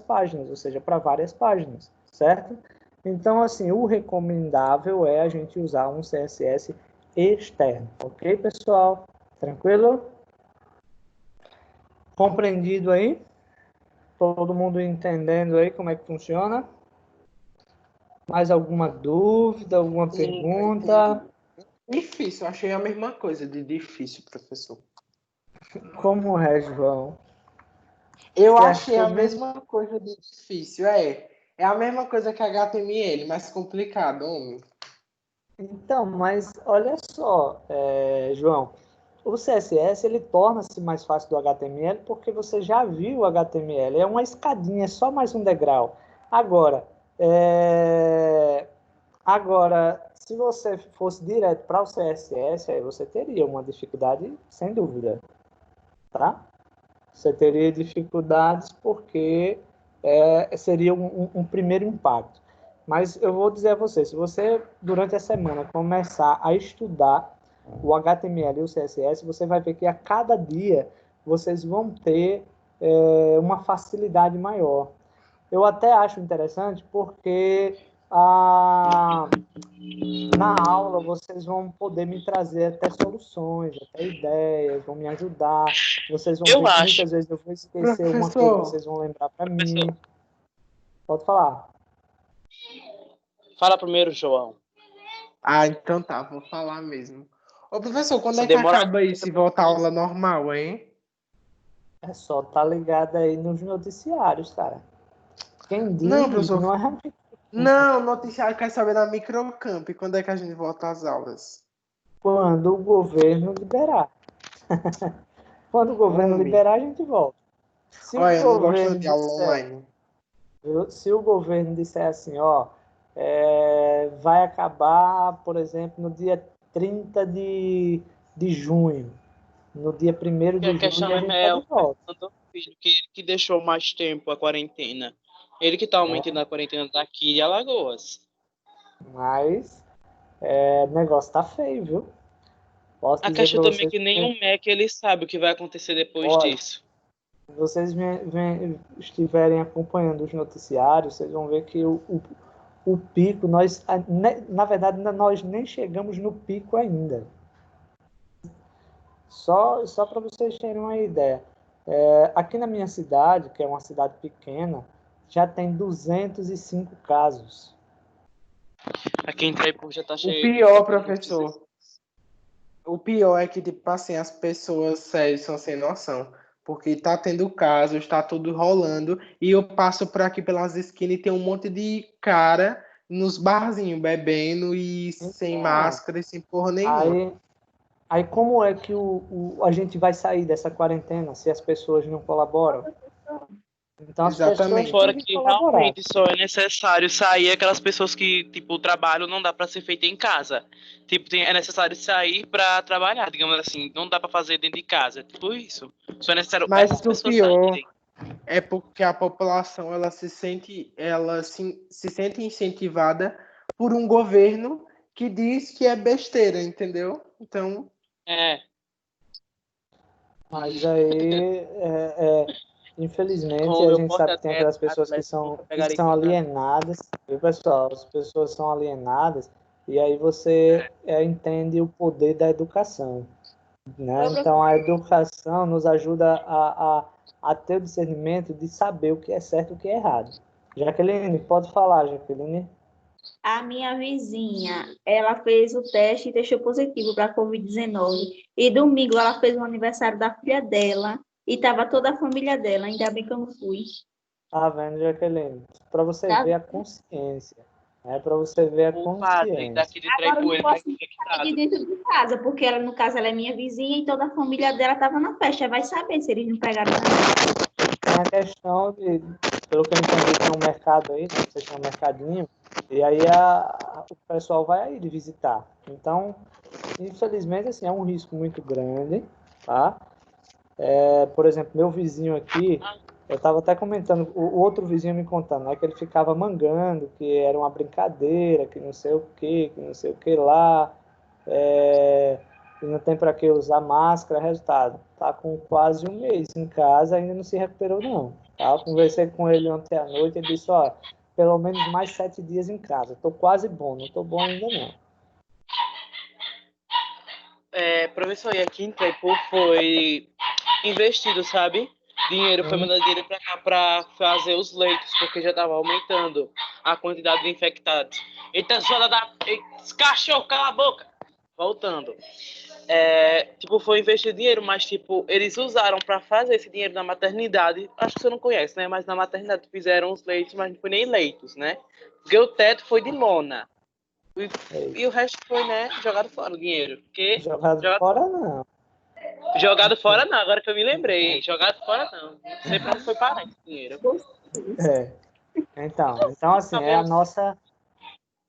páginas, ou seja, para várias páginas, certo? Então, assim, o recomendável é a gente usar um CSS externo, ok, pessoal? Tranquilo? Compreendido aí? Todo mundo entendendo aí como é que funciona? Mais alguma dúvida, alguma pergunta? Difícil, eu achei a mesma coisa de difícil, professor. Como é, João? Eu Você achei achou a mesmo? mesma coisa de difícil, é. É a mesma coisa que HTML, mais complicado, homem. Então, mas olha só, João, o CSS ele torna-se mais fácil do HTML porque você já viu o HTML, é uma escadinha, é só mais um degrau. Agora, se você fosse direto para o CSS, aí você teria uma dificuldade, sem dúvida, tá? Você teria dificuldades porque seria um primeiro impacto. Mas eu vou dizer a você, se você, durante a semana, começar a estudar o HTML e o CSS, você vai ver que a cada dia vocês vão ter uma facilidade maior. Eu até acho interessante porque na aula vocês vão poder me trazer até soluções, até ideias, vão me ajudar. Vocês vão Eu ver que acho. muitas vezes eu vou esquecer uma coisa, Professor. vocês vão lembrar para mim. Pode falar. Fala primeiro, João. Ah, então tá, vou falar mesmo. Ô, professor, quando Só é que demora acaba isso e volta a aula normal, hein? É só tá ligado aí nos noticiários, cara. Quem Não, diz professor. não é Não, noticiário quer saber da Microcamp. Quando é que a gente volta às aulas? quando o governo liberar. Quando o governo Homem. liberar, a gente volta. Se o Olha, eu não gosto governo de aula disser, online. se o governo disser assim, ó, vai acabar, por exemplo, no dia 30 de junho, no dia 1º Que a de julho, questão a gente está é de o volta. Fernando Filho, que ele que deixou mais tempo a quarentena. Ele que está aumentando a quarentena daqui de Alagoas. Mas o negócio tá feio, viu? Posso A dizer questão para também é vocês que nem o MEC ele sabe o que vai acontecer depois olha, disso. se vocês estiverem acompanhando os noticiários, vocês vão ver que o pico, na verdade, nós nem chegamos no pico ainda. Só para vocês terem uma ideia. Aqui na minha cidade, que é uma cidade pequena, já tem 205 casos. Aqui em Itaipu já está O cheio. pior, professor. O pior é que, tipo assim, as pessoas, sério, são sem noção. Porque tá tendo casos, tá tudo rolando. E eu passo por aqui pelas esquinas e tem um monte de cara nos barzinhos bebendo e sem Então, máscara e sem porra nenhuma. aí como é que a gente vai sair dessa quarentena se as pessoas não colaboram? Então as Exatamente. pessoas Fora têm que que colaborar. realmente só é necessário Têm que colaborar. sair aquelas pessoas que, tipo, o trabalho não dá para ser feito em casa. Tipo, é necessário sair para trabalhar, digamos assim. Não dá para fazer dentro de casa. Tipo isso. Só é necessário Mas essas o pessoas pior saírem. é porque a população ela se sente incentivada por um governo que diz que é besteira, entendeu? Então, É, Mas aí, infelizmente, como a meu gente sabe que tem porta-atleta, aquelas pessoas que nunca que pegaria são esse cara. alienadas, viu, pessoal? As pessoas são alienadas, e aí você entende o poder da educação, né? Então, a educação nos ajuda a ter o discernimento de saber o que é certo e o que é errado. Jaqueline, pode falar, Jaqueline. A minha vizinha, ela fez o teste e deixou positivo para a Covid-19. E domingo ela fez o aniversário da filha dela e estava toda a família dela. Ainda bem que eu não fui. Tá vendo, Jaqueline? Para você Tá? ver a consciência, né? Para você ver a O padre consciência. daqui de Agora eu não Traipoeira tá posso sair de infectado. dentro de casa, porque ela, no caso, ela é minha vizinha e toda a família dela estava na festa. Vai saber se eles não pegaram também. Tem a questão de, pelo que eu entendi, tem um mercado aí, né? Você tem um mercadinho, e aí o pessoal vai aí de visitar. Então, infelizmente, assim, é um risco muito grande, tá? Por exemplo, meu vizinho aqui, eu estava até comentando, o outro vizinho me contando, né, que ele ficava mangando, que era uma brincadeira, que não sei o que não sei o que lá, que não tem para que usar máscara, resultado, tá com quase um mês em casa, ainda não se recuperou não, tá? Eu conversei com ele ontem à noite, ele disse, ó, pelo menos mais 7 dias em casa, tô quase bom, não tô bom ainda não. Professor, e aqui em Traipu foi investido, sabe? Foi mandado dinheiro para cá para fazer os leitos, porque já estava aumentando a quantidade de infectados. Eita, zona da. Eita, cachorro, cala a boca! Voltando. Tipo, foi investir dinheiro, mas, tipo, eles usaram para fazer esse dinheiro na maternidade. Acho que você não conhece, né? Mas na maternidade fizeram os leitos, mas não foi nem leitos, né? Porque o teto foi de lona. E o resto foi, né? Jogado fora o dinheiro. Porque Jogado fora não. jogado fora não, agora que eu me lembrei. Jogado fora não. Não sei pra onde foi parar esse dinheiro. Então assim,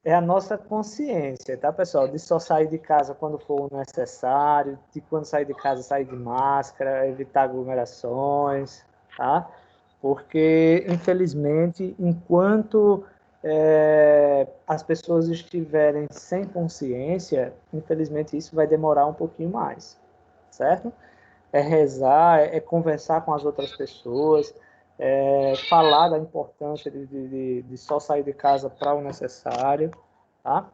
é a nossa consciência, tá, pessoal? De só sair de casa quando for necessário, de quando sair de casa sair de máscara, evitar aglomerações, tá? Porque, infelizmente, enquanto as pessoas estiverem sem consciência, infelizmente isso vai demorar um pouquinho mais, certo? É rezar, é conversar com as outras pessoas, falar da importância de só sair de casa para o necessário, tá?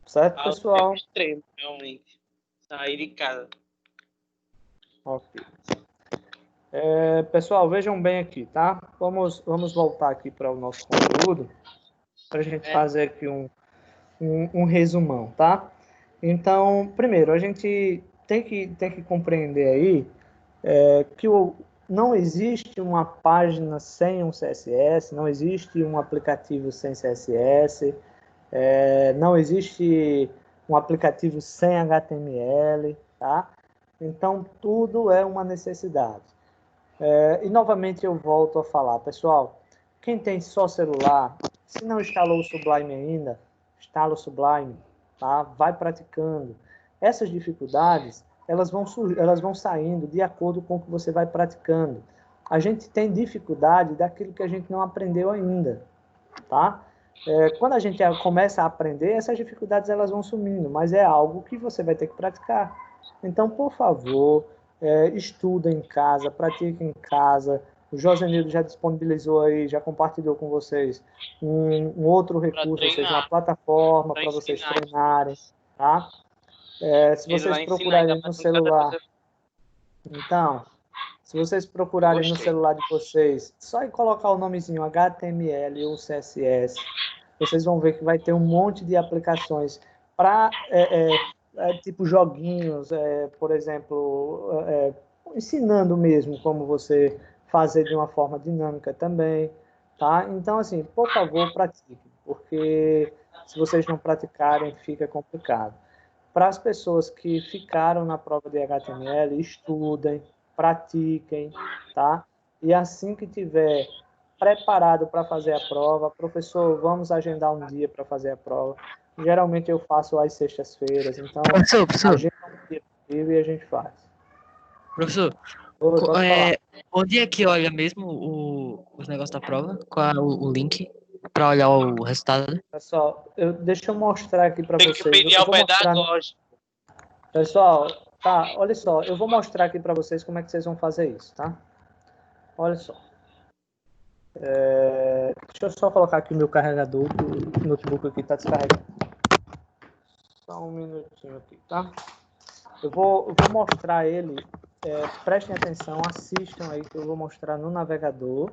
Certo, Ao pessoal? extremo, realmente. Sair de casa. Ok. Pessoal, vejam bem aqui, tá? Vamos voltar aqui para o nosso conteúdo, para a gente fazer aqui um resumão, tá? Então, primeiro, a gente tem que compreender aí que não existe uma página sem um CSS, não existe um aplicativo sem CSS, não existe um aplicativo sem HTML, tá? Então, tudo é uma necessidade. E, novamente, eu volto a falar, pessoal, quem tem só celular, se não instalou o Sublime ainda, instala o Sublime, tá? Vai praticando. Essas dificuldades, elas vão saindo de acordo com o que você vai praticando. A gente tem dificuldade daquilo que a gente não aprendeu ainda, tá? Quando a gente começa a aprender, essas dificuldades elas vão sumindo, mas é algo que você vai ter que praticar. Então, por favor, estuda em casa, pratique em casa. O Josenildo já disponibilizou aí, já compartilhou com vocês um outro recurso, ou seja, uma plataforma para vocês treinarem, tá? Se vocês procurarem no celular, então, se vocês procurarem no celular de vocês, só em colocar o nomezinho HTML ou CSS, vocês vão ver que vai ter um monte de aplicações para tipo joguinhos, por exemplo, ensinando mesmo como você fazer de uma forma dinâmica também, tá? Então, assim, por favor, pratiquem, porque se vocês não praticarem, fica complicado. Para as pessoas que ficaram na prova de HTML, estudem, pratiquem, tá? e assim que tiver preparado para fazer a prova, professor, vamos agendar um dia para fazer a prova. Geralmente eu faço às sextas-feiras, então Professor, agenda um dia possível e a gente faz. professor, Oi, pode falar. onde é que olha mesmo os negócios da prova? Qual é o link para olhar o resultado? Pessoal, deixa eu mostrar aqui para Tem que vocês. pedir Eu ao vou mostrar pedagógico. Pessoal, tá, olha só, eu vou mostrar aqui para vocês como é que vocês vão fazer isso, tá? Olha só. Deixa eu só colocar aqui o meu carregador, que o notebook aqui está descarregando. Só um minutinho aqui, tá? Eu vou mostrar ele, prestem atenção, assistam aí que eu vou mostrar no navegador,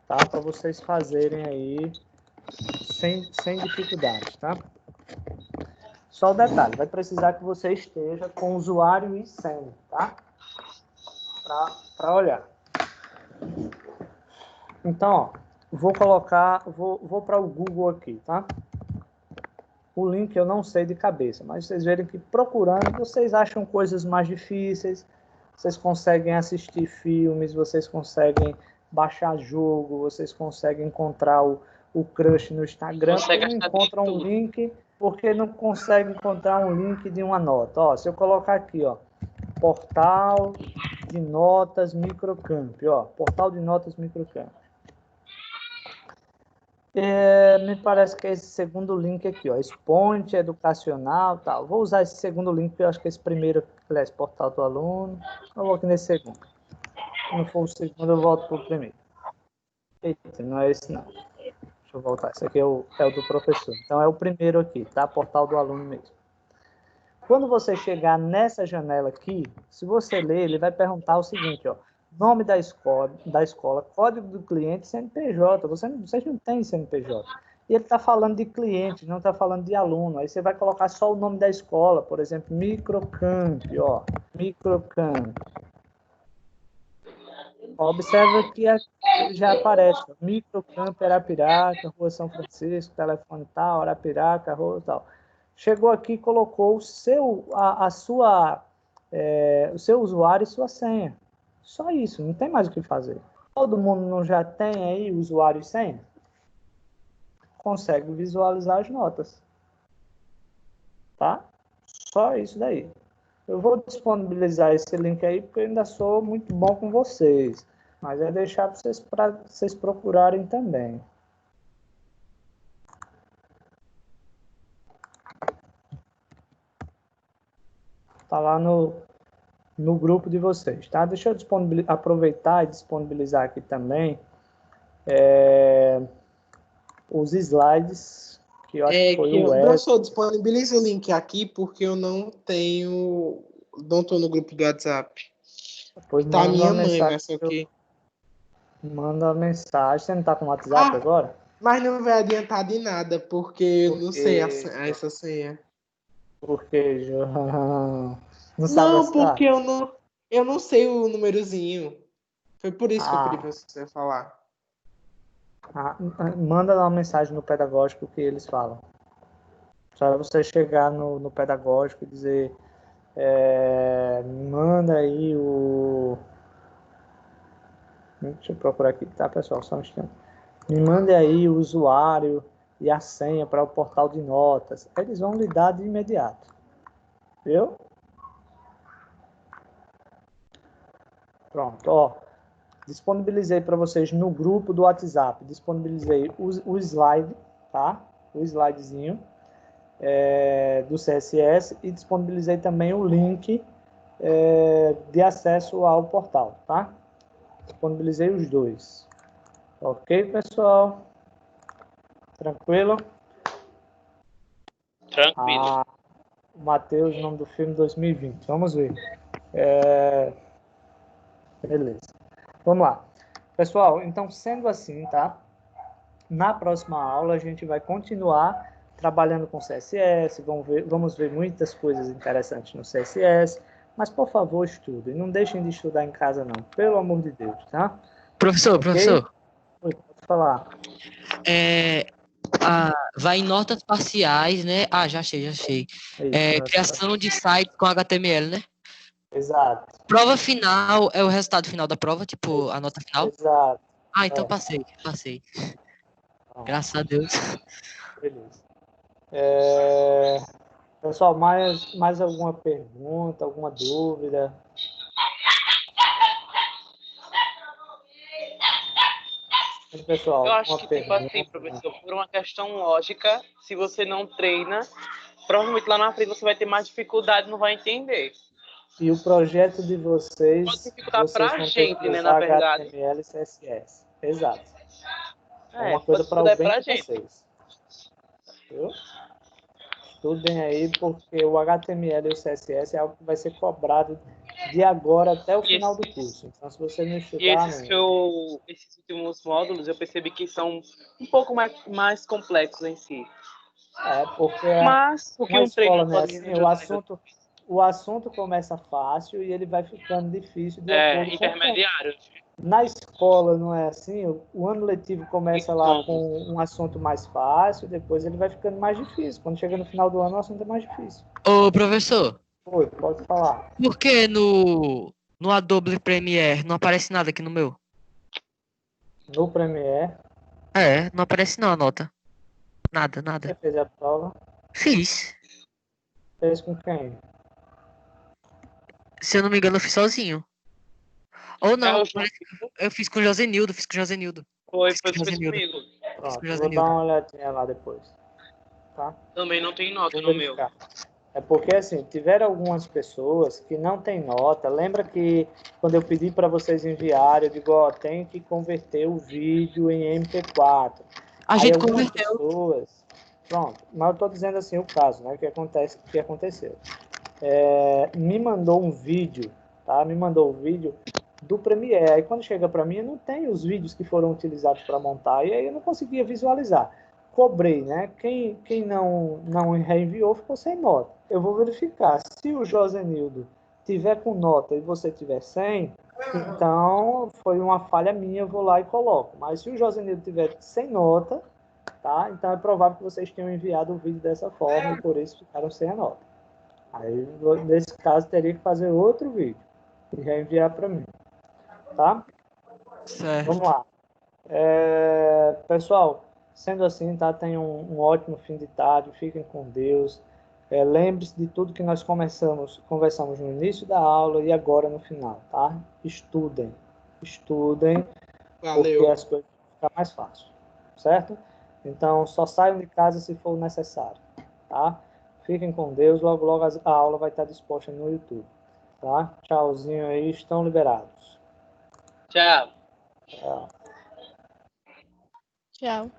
tá? Para vocês fazerem aí sem dificuldade, tá? Só o detalhe, vai precisar que você esteja com usuário e senha, tá? Para olhar. Então, ó, vou para o Google aqui, tá? O link eu não sei de cabeça, mas vocês verem que procurando, vocês acham coisas mais difíceis, vocês conseguem assistir filmes, vocês conseguem baixar jogo, vocês conseguem encontrar o crush no Instagram, porque não encontram um link, porque não conseguem encontrar um link de uma nota. Ó, se eu colocar aqui, ó, portal de notas Microcamp, ó, portal de notas Microcamp. Me parece que é esse segundo link aqui, ó, Exponte Educacional, tal. Vou usar esse segundo link, porque eu acho que esse primeiro, aliás, portal do aluno, eu vou aqui nesse segundo. Se não for o segundo, eu volto para o primeiro. Eita, não é esse não. Deixa eu voltar, esse aqui é o do professor. Então é o primeiro aqui, tá? Portal do aluno mesmo. Quando você chegar nessa janela aqui, se você ler, ele vai perguntar o seguinte, ó, nome da escola, código do cliente, CNPJ. Vocês não têm CNPJ. E ele está falando de cliente, não está falando de aluno. Aí você vai colocar só o nome da escola, por exemplo, Microcamp, ó, Microcamp. Observa que já aparece, ó, Microcamp Arapiraca, Rua São Francisco, telefone tal, Arapiraca, rua tal. Chegou aqui, colocou o seu usuário e sua senha. Só isso, não tem mais o que fazer. Todo mundo não já tem aí usuário e senha? Consegue visualizar as notas. Tá? Só isso daí. Eu vou disponibilizar esse link aí, porque eu ainda sou muito bom com vocês. Mas é deixar para vocês procurarem também. Tá lá no grupo de vocês, tá? Deixa eu aproveitar e disponibilizar aqui também os slides, que eu acho que foi o Professor, disponibiliza o link aqui, porque eu não estou no grupo do WhatsApp. Pois tá manda minha uma mãe, mensagem mas só que... Manda uma mensagem. Você não tá com o WhatsApp agora? Mas não vai adiantar de nada, porque eu não sei essa senha. Por que, João? Não, porque eu não sei o númerozinho. Foi por isso que eu pedi pra você falar. Manda uma mensagem no pedagógico que eles falam. Só você chegar no pedagógico e dizer manda aí o... Deixa eu procurar aqui, tá, pessoal? Só um instante. Me mande aí o usuário e a senha para o portal de notas. Eles vão lhe dar de imediato. Viu? Pronto, ó. Disponibilizei para vocês no grupo do WhatsApp. Disponibilizei o slide, tá? O slidezinho do CSS e disponibilizei também o link de acesso ao portal, tá? Disponibilizei os dois. Ok, pessoal? Tranquilo? Tranquilo. O Matheus, nome do filme 2020. Vamos ver. Beleza. Vamos lá. Pessoal, então, sendo assim, tá? Na próxima aula, a gente vai continuar trabalhando com CSS. Vamos ver muitas coisas interessantes no CSS. Mas, por favor, estudem. Não deixem de estudar em casa, não. Pelo amor de Deus, tá? Professor, professor. Oi, pode falar. Vai em notas parciais, né? Já achei. É isso, Criação de sites com HTML, né? Exato, Prova final é o resultado final da prova, tipo, a nota final? exato. Ah, então É. passei. Pronto, Graças a Deus. beleza. Pessoal, mais alguma pergunta, alguma dúvida? Pessoal, Eu acho alguma que, tipo assim, pergunta? professor, por uma questão lógica, se você não treina, provavelmente lá na frente você vai ter mais dificuldade, não vai entender. E o projeto de Pode vocês dificultar vocês pra vão ter que gente, né, na usar verdade. HTML e CSS. Exato. É uma Pode coisa para o dificultar bem pra de gente. vocês. Viu? Estudem aí, porque o HTML e o CSS é algo que vai ser cobrado de agora até o final do curso. Então, se você não E estudar, esses últimos módulos, eu percebi que são um pouco mais complexos em si. porque Mas o que uma um treino escola, não né, pode assim, resolver. o assunto começa fácil e ele vai ficando difícil de acordo com o tempo. Intermediário. Na escola não é assim, o ano letivo começa lá Como? com um assunto mais fácil, depois ele vai ficando mais difícil. Quando chega no final do ano, o assunto é mais difícil. Ô, professor, Oi, pode falar. por que no Adobe Premiere não aparece nada aqui no meu? No Premiere, Não aparece não a nota. Nada. você fez a prova, Fiz. fez com quem? Se eu não me engano, eu fiz sozinho. Ou não, Eu eu fiz com o Josenildo. foi, Fiz com o Josenildo. comigo. Pronto, com eu vou Josenildo. dar uma olhadinha lá depois. Tá? Também não tem nota Vou no meu. verificar. É porque, assim, tiveram algumas pessoas que não têm nota. Lembra que quando eu pedi para vocês enviarem, eu digo, ó, tem que converter o vídeo em MP4. A Aí gente algumas converteu. pessoas... Pronto, mas eu estou dizendo assim o caso, né? O que aconteceu. Me mandou um vídeo, tá? Me mandou um vídeo do Premiere. Aí quando chega para mim, eu não tenho os vídeos que foram utilizados para montar, e aí eu não conseguia visualizar. Cobrei, né? Quem não reenviou ficou sem nota. Eu vou verificar. Se o Josenildo tiver com nota e você tiver sem, então foi uma falha minha, eu vou lá e coloco. Mas se o Josenildo tiver sem nota, tá? Então é provável que vocês tenham enviado o vídeo dessa forma e por isso ficaram sem a nota. Aí, nesse caso, teria que fazer outro vídeo e reenviar para mim, tá? Certo. Vamos lá. Pessoal, sendo assim, tá? Tenham um ótimo fim de tarde, fiquem com Deus. Lembre-se de tudo que nós conversamos no início da aula e agora no final, tá? Estudem, porque Valeu. as coisas vão ficar mais fáceis, certo? Então, só saiam de casa se for necessário, tá? Fiquem com Deus, logo logo a aula vai estar disposta no YouTube, tá? Tchauzinho aí, estão liberados. Tchau. Tchau. Tchau.